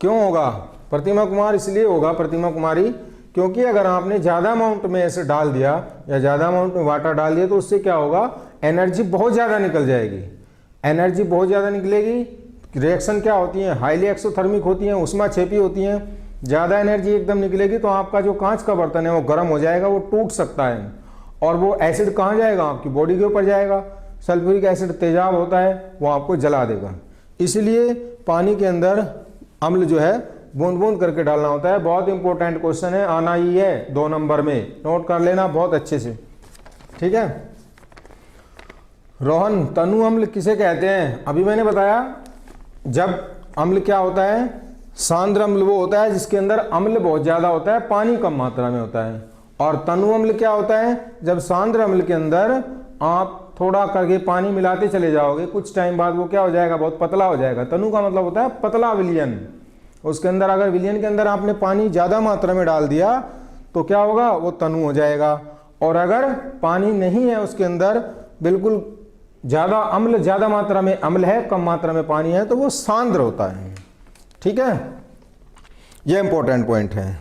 क्यों होगा प्रतिमा कुमार, इसलिए होगा प्रतिमा कुमारी, क्योंकि अगर आपने ज़्यादा अमाउंट में ऐसे डाल दिया या ज़्यादा अमाउंट में वाटर डाल दिया तो उससे क्या होगा, एनर्जी बहुत ज़्यादा निकल जाएगी। एनर्जी बहुत ज़्यादा निकलेगी, रिएक्शन क्या होती है, हाईली एक्सोथर्मिक होती हैं, उष्माक्षेपी होती हैं। ज़्यादा एनर्जी एकदम निकलेगी तो आपका जो कांच का बर्तन है वो गर्म हो जाएगा, वो टूट सकता है, और वो एसिड कहाँ जाएगा, आपकी बॉडी के ऊपर जाएगा। सल्फ्यूरिक एसिड तेजाब होता है, वो आपको जला देगा। इसलिए पानी के अंदर अम्ल जो है बूंद बूंद करके डालना होता है। बहुत इंपॉर्टेंट क्वेश्चन है, आना ही है 2 नंबर में, नोट कर लेना बहुत अच्छे से, ठीक है। रोहन, तनु अम्ल किसे कहते हैं? अभी मैंने बताया, जब अम्ल क्या होता है, सांद्र अम्ल वो होता है जिसके अंदर अम्ल बहुत ज़्यादा होता है, पानी कम मात्रा में होता है। और तनु अम्ल क्या होता है, जब सांद्र अम्ल के अंदर आप थोड़ा करके पानी मिलाते चले जाओगे, कुछ टाइम बाद वो क्या हो जाएगा, बहुत पतला हो जाएगा। तनु का मतलब होता है पतला विलयन। उसके अंदर अगर विलयन के अंदर आपने पानी ज़्यादा मात्रा में डाल दिया तो क्या होगा, वो तनु हो जाएगा। और अगर पानी नहीं है उसके अंदर, बिल्कुल ज़्यादा अम्ल, ज़्यादा मात्रा में अम्ल है, कम मात्रा में पानी है, तो वो सांद्र होता है, ठीक है। ये इंपॉर्टेंट पॉइंट है।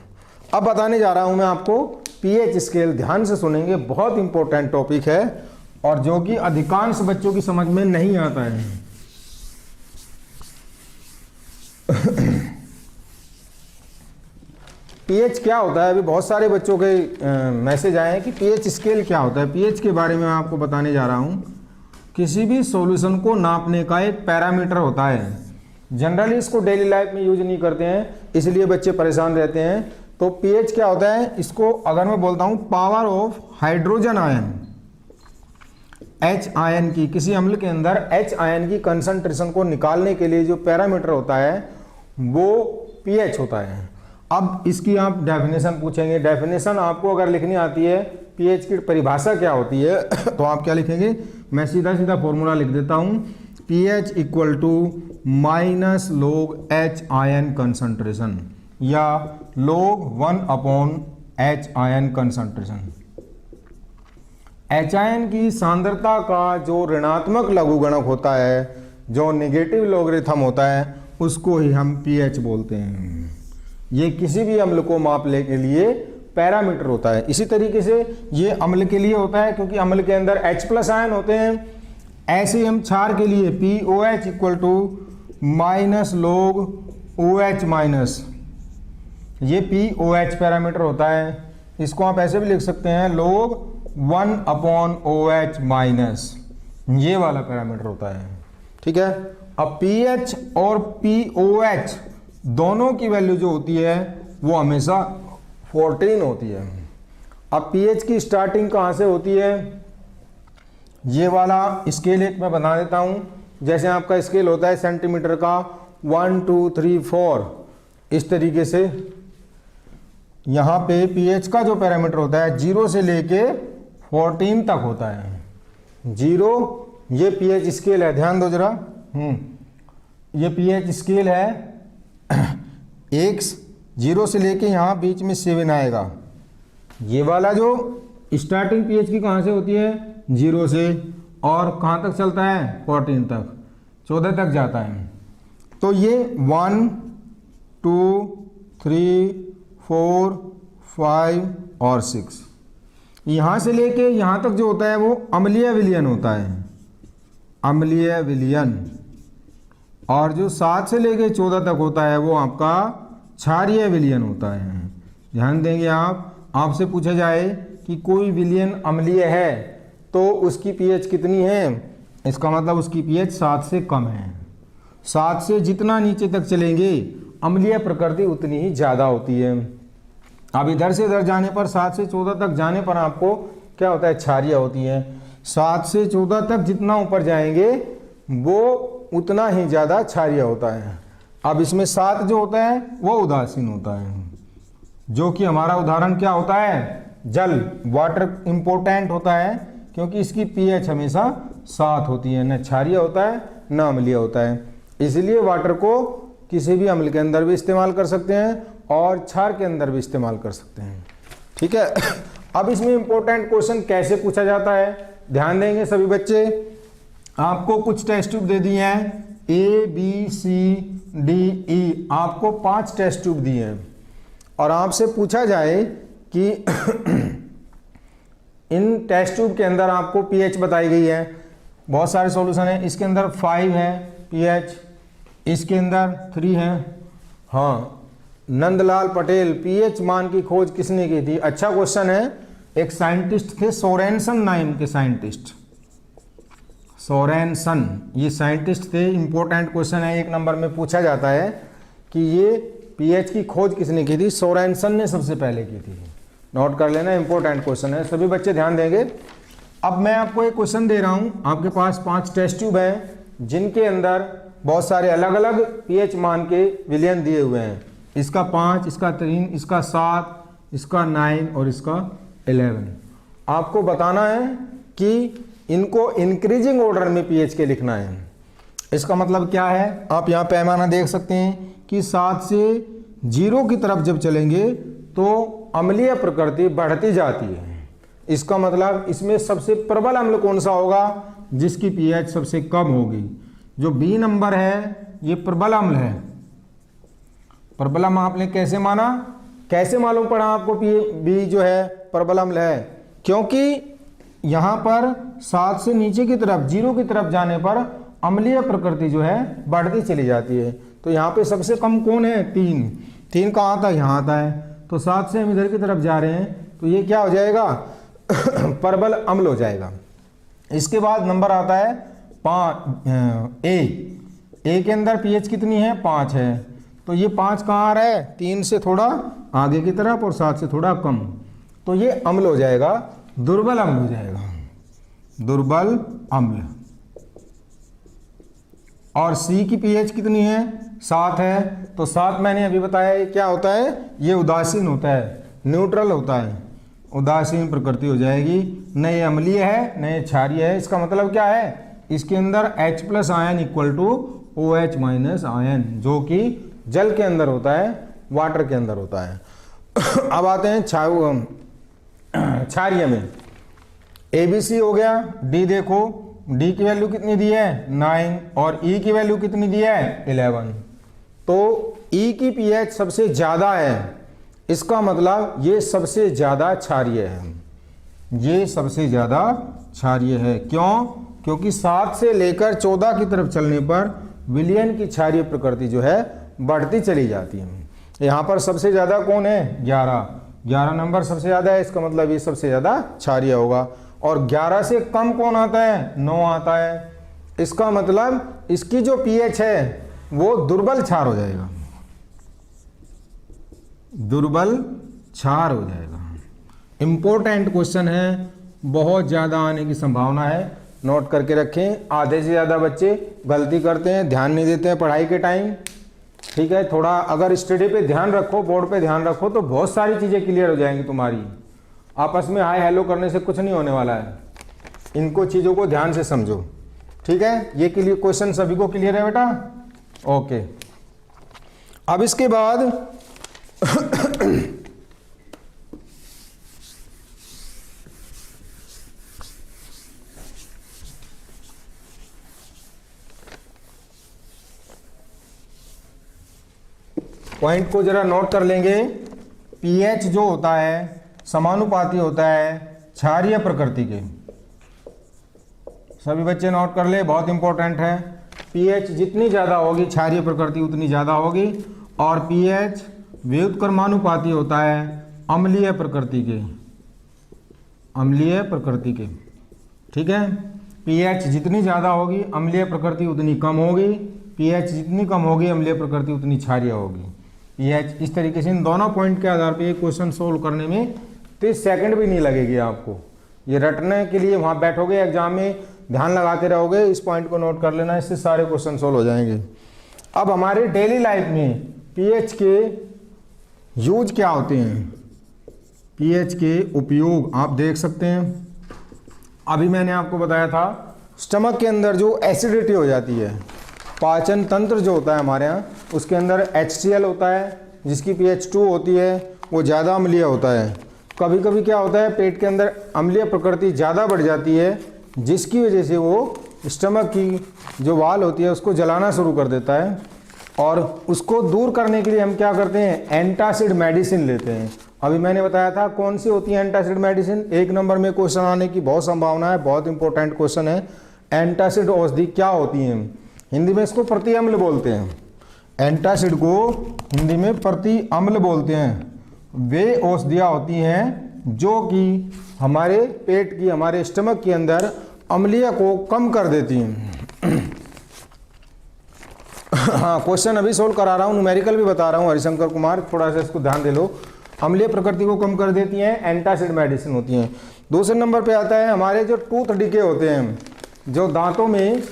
अब बताने जा रहा हूं मैं आपको पीएच स्केल, ध्यान से सुनेंगे, बहुत इंपॉर्टेंट टॉपिक है और जो कि अधिकांश बच्चों की समझ में नहीं आता है। पीएच क्या होता है, अभी बहुत सारे बच्चों के मैसेज आए हैं कि पीएच स्केल क्या होता है। पीएच के बारे में मैं आपको बताने जा रहा हूं। किसी भी सॉल्यूशन को नापने का एक पैरामीटर होता है। जनरली इसको डेली लाइफ में यूज नहीं करते हैं, इसलिए बच्चे परेशान रहते हैं। तो पीएच क्या होता है, इसको अगर मैं बोलता हूं power of hydrogen ion, H ion की, किसी अम्ल के अंदर H आयन की कंसंट्रेशन को निकालने के लिए जो पैरामीटर होता है वो पीएच होता है। अब इसकी आप डेफिनेशन पूछेंगे, डेफिनेशन आपको अगर लिखनी आती है, पीएच की परिभाषा क्या होती है तो आप क्या लिखेंगे, मैं सीधा सीधा फॉर्मूला लिख देता हूं, pH equal to minus log H ion concentration या log 1/H ion concentration. H ion की सांद्रता का जो ऋणात्मक लघुगणक होता है, जो नेगेटिव लॉगरिथम होता है, उसको ही हम पीएच बोलते हैं। ये किसी भी अम्ल को मापने के लिए पैरामीटर होता है। इसी तरीके से ये अम्ल के लिए होता है, क्योंकि अम्ल के अंदर H+ आयन होते हैं। ऐसे हम क्षार के लिए POH equal to minus log OH minus, ये POH पैरामीटर होता है। इसको आप ऐसे भी लिख सकते हैं log 1/OH माइनस, ये वाला पैरामीटर होता है, ठीक है। अब pH और POH दोनों की वैल्यू जो होती है वो हमेशा 14 होती है। अब pH की स्टार्टिंग कहाँ से होती है, ये वाला स्केल एक मैं बना देता हूँ। जैसे आपका स्केल होता है सेंटीमीटर का 1 2 3 4, इस तरीके से यहाँ पे pH का जो पैरामीटर होता है 0 से लेके 14 तक होता है। 0 ये pH स्केल है, ध्यान दो जरा, ये pH स्केल है। X 0 से लेके यहाँ बीच में 7 आएगा। ये वाला जो स्टार्टिंग pH की कहाँ से होती है, 0 से, और कहाँ तक चलता है, 14 तक, 14 तक जाता है। तो ये 1 2 3 4 5 और 6, यहाँ से लेके यहाँ तक जो होता है वो अम्लीय विलयन होता है, अम्लीय विलयन। और जो 7 से लेके 14 तक होता है वो आपका क्षारीय विलयन होता है। ध्यान देंगे आप, आपसे पूछा जाए कि कोई विलयन अम्लीय है तो उसकी पीएच कितनी है, इसका मतलब उसकी पीएच 7 से कम है। 7 से जितना नीचे तक चलेंगे अम्लीय प्रकृति उतनी ही ज़्यादा होती है। अब इधर से इधर जाने पर 7 से 14 तक जाने पर आपको क्या होता है, क्षारीय होती है। 7 से 14 तक जितना ऊपर जाएंगे वो उतना ही ज़्यादा क्षारीय होता है। अब इसमें 7 जो होता है वो उदासीन होता है, जो कि हमारा उदाहरण क्या होता है, जल, वाटर इम्पोर्टेंट होता है क्योंकि इसकी पीएच हमेशा 7 होती है, न क्षारीय होता है न अम्लीय होता है। इसलिए वाटर को किसी भी अम्ल के अंदर भी इस्तेमाल कर सकते हैं और क्षार के अंदर भी इस्तेमाल कर सकते हैं। ठीक है। अब इसमें इम्पोर्टेंट क्वेश्चन कैसे पूछा जाता है, ध्यान देंगे सभी बच्चे। आपको कुछ टेस्ट ट्यूब दे दिए हैं, ABCDE, आपको 5 टेस्ट ट्यूब दिए हैं और आपसे पूछा जाए कि इन टेस्ट ट्यूब के अंदर आपको पीएच बताई गई है, बहुत सारे सॉल्यूशन है, इसके अंदर 5 है पीएच, इसके अंदर 3 है। हाँ, नंदलाल पटेल, पीएच मान की खोज किसने की थी? अच्छा क्वेश्चन है। एक साइंटिस्ट थे सोरेनसन नाम के साइंटिस्ट, सोरेनसन, ये साइंटिस्ट थे। इंपॉर्टेंट क्वेश्चन है, 1 नंबर में पूछा जाता है कि ये पीएच की खोज किसने की थी? सोरेनसन ने सबसे पहले की थी। नोट कर लेना, इंपॉर्टेंट क्वेश्चन है, सभी बच्चे ध्यान देंगे। अब मैं आपको एक क्वेश्चन दे रहा हूँ, आपके पास 5 टेस्ट ट्यूब हैं जिनके अंदर बहुत सारे अलग अलग पीएच मान के विलयन दिए हुए हैं। इसका 5, इसका 3, इसका 7, इसका 9 और इसका 11। आपको बताना है कि इनको इंक्रीजिंग ऑर्डर में पीएच के लिखना है। इसका मतलब क्या है, आप यहाँ पैमाना देख सकते हैं कि 7 से 0 की तरफ जब चलेंगे तो अम्लीय प्रकृति बढ़ती जाती है। इसका मतलब इसमें सबसे प्रबल अम्ल कौन सा होगा? जिसकी पीएच सबसे कम होगी। जो बी नंबर है ये प्रबल अम्ल है। प्रबल अम्ल आपने कैसे माना, कैसे मालूम पड़ा आपको बी जो है प्रबल अम्ल है? क्योंकि यहाँ पर 7 से नीचे की तरफ 0 की तरफ जाने पर अम्लीय प्रकृति जो है बढ़ती चली जाती है। तो यहाँ पे सबसे कम कौन है? 3 कहाँ आता है? यहाँ आता है। तो 7 से हम इधर की तरफ जा रहे हैं तो ये क्या हो जाएगा? प्रबल अम्ल हो जाएगा। इसके बाद नंबर आता है 5, ए के अंदर पीएच कितनी है? 5 है। तो ये 5 कहाँ आ रहा है? 3 से थोड़ा आगे की तरफ और 7 से थोड़ा कम। तो ये अम्ल हो जाएगा, दुर्बल अम्ल हो जाएगा, दुर्बल अम्ल। और सी की पीएच कितनी है? 7 है। तो 7 मैंने अभी बताया ये क्या होता है? ये उदासीन होता है, न्यूट्रल होता है, उदासीन प्रकृति हो जाएगी। न ये अम्लीय है न ये क्षारीय है। इसका मतलब क्या है? इसके अंदर H+ ion equal to OH- ion, जो कि जल के अंदर होता है, वाटर के अंदर होता है। अब आते हैं क्षारीय में। ABC हो गया, D देखो, D की वैल्यू कितनी दी है? 9 और E की वैल्यू कितनी दी है? 11। तो E की पीएच सबसे ज़्यादा है, इसका मतलब ये सबसे ज़्यादा क्षारीय है, ये सबसे ज़्यादा क्षारीय है। क्यों? क्योंकि 7 से लेकर 14 की तरफ चलने पर विलयन की क्षारीय प्रकृति जो है बढ़ती चली जाती है। यहाँ पर सबसे ज़्यादा कौन है? 11 नंबर सबसे ज़्यादा है, इसका मतलब ये सबसे ज़्यादा क्षारीय होगा। और 11 से कम कौन आता है? 9 आता है। इसका मतलब इसकी जो पीएच है वो दुर्बल क्षार हो जाएगा, दुर्बल क्षार हो जाएगा। इंपॉर्टेंट क्वेश्चन है, बहुत ज़्यादा आने की संभावना है, नोट करके रखें। आधे से ज़्यादा बच्चे गलती करते हैं, ध्यान नहीं देते हैं पढ़ाई के टाइम। ठीक है, थोड़ा अगर स्टडी पे ध्यान रखो, बोर्ड पे ध्यान रखो तो बहुत सारी चीज़ें क्लियर हो जाएंगी तुम्हारी। आपस में हाय हेलो करने से कुछ नहीं होने वाला है, इनको चीज़ों को ध्यान से समझो। ठीक है, ये क्लियर क्वेश्चन सभी को क्लियर है बेटा? ओके। अब इसके बाद पॉइंट को जरा नोट कर लेंगे। पीएच जो होता है समानुपाती होता है क्षारीय प्रकृति के। सभी बच्चे नोट कर ले, बहुत इंपॉर्टेंट है। पीएच जितनी ज़्यादा होगी क्षारीय प्रकृति उतनी ज़्यादा होगी। और पीएच व्युत्क्रमानुपाती होता है अम्लीय प्रकृति के, अम्लीय प्रकृति के। ठीक है, पीएच जितनी ज़्यादा होगी अम्लीय प्रकृति उतनी कम होगी, पीएच जितनी कम होगी अम्लीय प्रकृति उतनी क्षारीय होगी। pH। इस तरीके से इन दोनों पॉइंट के आधार पे ये क्वेश्चन सोल्व करने में 30 सेकंड भी नहीं लगेगी आपको। ये रटने के लिए वहाँ बैठोगे एग्जाम में, ध्यान लगाते रहोगे, इस पॉइंट को नोट कर लेना, इससे सारे क्वेश्चन सोल्व हो जाएंगे। अब हमारे डेली लाइफ में pH के यूज क्या होते हैं, pH के उपयोग आप देख सकते हैं। अभी मैंने आपको बताया था स्टमक के अंदर जो एसिडिटी हो जाती है, पाचन तंत्र जो होता है हमारे यहाँ, उसके अंदर HCl होता है जिसकी pH 2 होती है, वो ज़्यादा अम्लीय होता है। कभी कभी क्या होता है पेट के अंदर अम्लीय प्रकृति ज़्यादा बढ़ जाती है, जिसकी वजह से वो स्टमक की जो वाल होती है उसको जलाना शुरू कर देता है, और उसको दूर करने के लिए हम क्या करते हैं, एंटासिड मेडिसिन लेते हैं। अभी मैंने बताया था कौन सी होती है एंटासिड मेडिसिन, 1 नंबर में क्वेश्चन आने की बहुत संभावना है, बहुत इंपॉर्टेंट क्वेश्चन है। एंटासिड औषधि क्या होती हैं, हिंदी में इसको प्रति अम्ल बोलते हैं। एंटासिड को हिंदी में प्रति अम्ल बोलते हैं। वे औषधियाँ होती हैं जो कि हमारे पेट की, हमारे स्टमक के अंदर अम्लीय को कम कर देती हैं। हाँ, क्वेश्चन अभी सोल्व करा रहा हूँ, न्यूमेरिकल भी बता रहा हूँ हरिशंकर कुमार, थोड़ा सा इसको ध्यान दे लो। अम्लीय प्रकृति को कम कर देती हैं, एंटासिड मेडिसिन होती हैं। दूसरे नंबर पे आता है हमारे जो टूथ डिके होते हैं, जो दांतों में,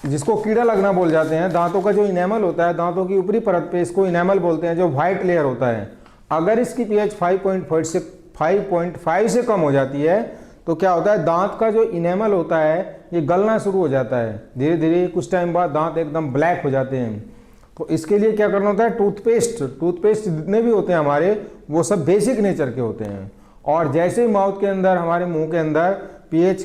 जिसको कीड़ा लगना बोल जाते हैं, दांतों का जो इनेमल होता है, दांतों की ऊपरी परत पे, इसको इनेमल बोलते हैं, जो वाइट लेयर होता है। अगर इसकी pH 5.5 से कम हो जाती है तो क्या होता है, दांत का जो इनेमल होता है ये गलना शुरू हो जाता है, धीरे धीरे कुछ टाइम बाद दांत एकदम ब्लैक हो जाते हैं। तो इसके लिए क्या करना होता है, टूथपेस्ट जितने भी होते हैं हमारे, वो सब बेसिक नेचर के होते हैं। और जैसे ही माउथ के अंदर, हमारे मुंह के अंदर pH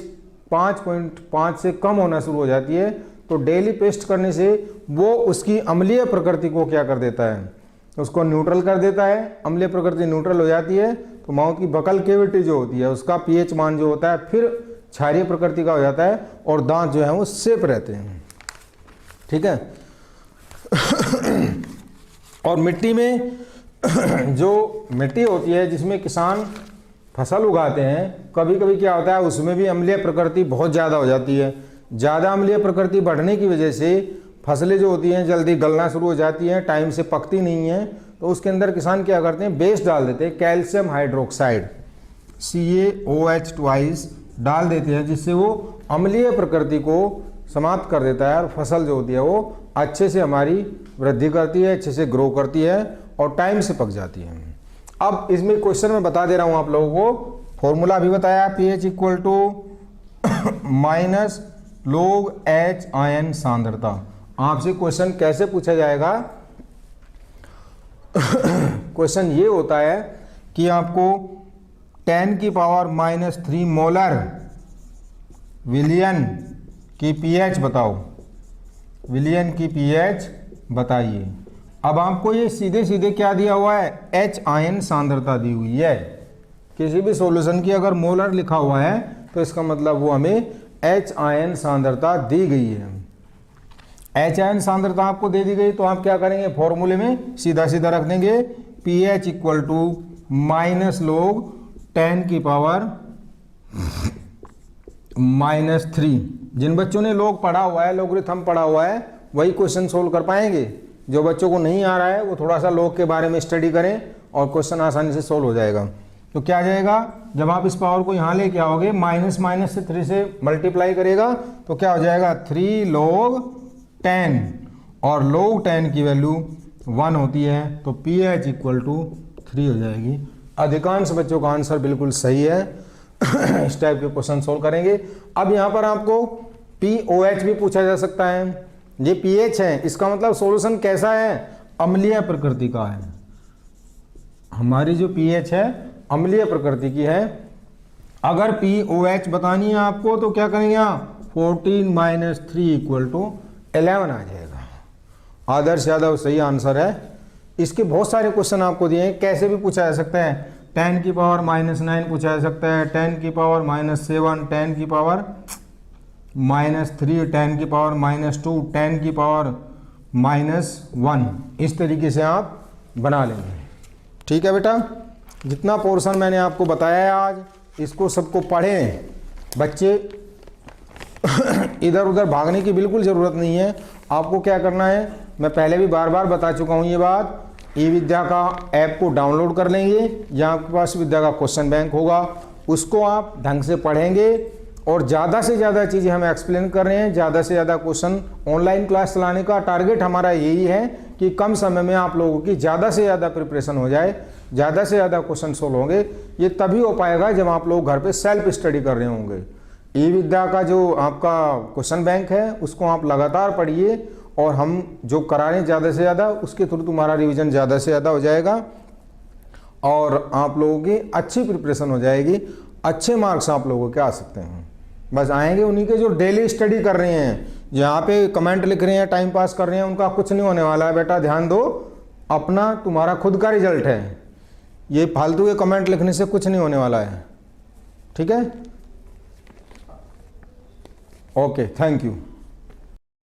5.5 से कम होना शुरू हो जाती है, तो डेली पेस्ट करने से वो उसकी अम्लीय प्रकृति को क्या कर देता है, उसको न्यूट्रल कर देता है। अम्लीय प्रकृति न्यूट्रल हो जाती है तो माउथ की बकल केविटी जो होती है उसका pH मान जो होता है फिर क्षारीय प्रकृति का हो जाता है, और दांत जो है वो सेफ रहते हैं। ठीक है। और मिट्टी में जो मिट्टी होती है जिसमें किसान फसल उगाते हैं, कभी कभी क्या होता है उसमें भी अम्लीय प्रकृति बहुत ज़्यादा हो जाती है। ज़्यादा अम्लीय प्रकृति बढ़ने की वजह से फसलें जो होती हैं जल्दी गलना शुरू हो जाती हैं, टाइम से पकती नहीं हैं। तो उसके अंदर किसान क्या करते हैं, बेस डाल देते हैं, कैल्शियम हाइड्रोक्साइड CaOH ट्वाइस डाल देते हैं, जिससे वो अम्लीय प्रकृति को समाप्त कर देता है, और फसल जो होती है वो अच्छे से हमारी वृद्धि करती है, अच्छे से ग्रो करती है और टाइम से पक जाती है। अब इसमें क्वेश्चन में बता दे रहा हूँ आप लोगों को, फॉर्मूला भी बताया, pH equal to minus log H ion सांद्रता। आपसे क्वेश्चन कैसे पूछा जाएगा, क्वेश्चन ये होता है कि आपको 10 की पावर -3 मोलर विलियन की pH बताओ, विलियन की pH बताइए। अब आपको ये सीधे सीधे क्या दिया हुआ है, H आयन सांद्रता दी हुई है। किसी भी सॉल्यूशन की अगर मोलर लिखा हुआ है तो इसका मतलब वो हमें H आयन सांद्रता दी गई है। H आयन सांद्रता आपको दे दी गई तो आप क्या करेंगे, फॉर्मूले में सीधा सीधा रख देंगे, pH इक्वल टू -log 10 की पावर -3। जिन बच्चों ने log पढ़ा हुआ है, लॉगरिथम पढ़ा हुआ है, वही क्वेश्चन सोल्व कर पाएंगे। जो बच्चों को नहीं आ रहा है वो थोड़ा सा log के बारे में स्टडी करें और क्वेश्चन आसानी से सोल्व हो जाएगा। तो क्या आ जाएगा, जब आप इस पावर को यहाँ लेके आओगे, माइनस से 3 से मल्टीप्लाई करेगा तो क्या हो जाएगा, 3 log 10, और log 10 की वैल्यू 1 होती है, तो pH इक्वल टू 3 हो जाएगी। अधिकांश बच्चों का आंसर बिल्कुल सही है। इस टाइप के क्वेश्चन सोल्व करेंगे। अब यहाँ पर आपको POH भी पूछा जा सकता है। ये pH है, इसका मतलब सॉल्यूशन कैसा है, अम्लीय प्रकृति का है। हमारी जो pH है अम्लीय प्रकृति की है। अगर POH बतानी है आपको तो क्या करेंगे, 14 - 3 इक्वल टू 11 आ जाएगा। आदर्श यादव सही आंसर है। इसके बहुत सारे क्वेश्चन आपको दिए हैं, कैसे भी पूछा जा सकता है। 10 की पावर -9 पूछा जा सकता है, 10 की पावर -7, 10 की पावर -3, 10 की पावर -2, 10 की पावर -1। इस तरीके से आप बना लेंगे। ठीक है बेटा, जितना पोर्शन मैंने आपको बताया है आज, इसको सबको पढ़ें। बच्चे इधर उधर भागने की बिल्कुल ज़रूरत नहीं है। आपको क्या करना है, मैं पहले भी बार बार बता चुका हूँ ये बात, ई विद्या का ऐप को डाउनलोड कर लेंगे, जहाँ आपके पास विद्या का क्वेश्चन बैंक होगा, उसको आप ढंग से पढ़ेंगे और ज़्यादा से ज़्यादा चीज़ें हम एक्सप्लेन कर रहे हैं, ज़्यादा से ज़्यादा क्वेश्चन ऑनलाइन क्लास चलाने का टारगेट हमारा यही है कि कम समय में आप लोगों की ज़्यादा से ज़्यादा प्रिपरेशन हो जाए, ज़्यादा से ज़्यादा क्वेश्चन सोल्व होंगे। ये तभी हो पाएगा जब आप लोग घर पे सेल्फ स्टडी कर रहे होंगे। ई विद्या का जो आपका क्वेश्चन बैंक है उसको आप लगातार पढ़िए और हम जो करा रहे हैं ज़्यादा से ज़्यादा उसके थ्रू तुम्हारा रिवीजन ज़्यादा से ज़्यादा हो जाएगा और आप लोगों की अच्छी प्रिपरेशन हो जाएगी, अच्छे मार्क्स आप लोगों के आ सकते हैं। बस आएंगे उन्हीं के जो डेली स्टडी कर रहे हैं, यहाँ पे कमेंट लिख रहे हैं, टाइम पास कर रहे हैं, उनका कुछ नहीं होने वाला है बेटा, ध्यान दो, अपना तुम्हारा खुद का रिजल्ट है, ये फालतू के कमेंट लिखने से कुछ नहीं होने वाला है। ठीक है, ओके, थैंक यू।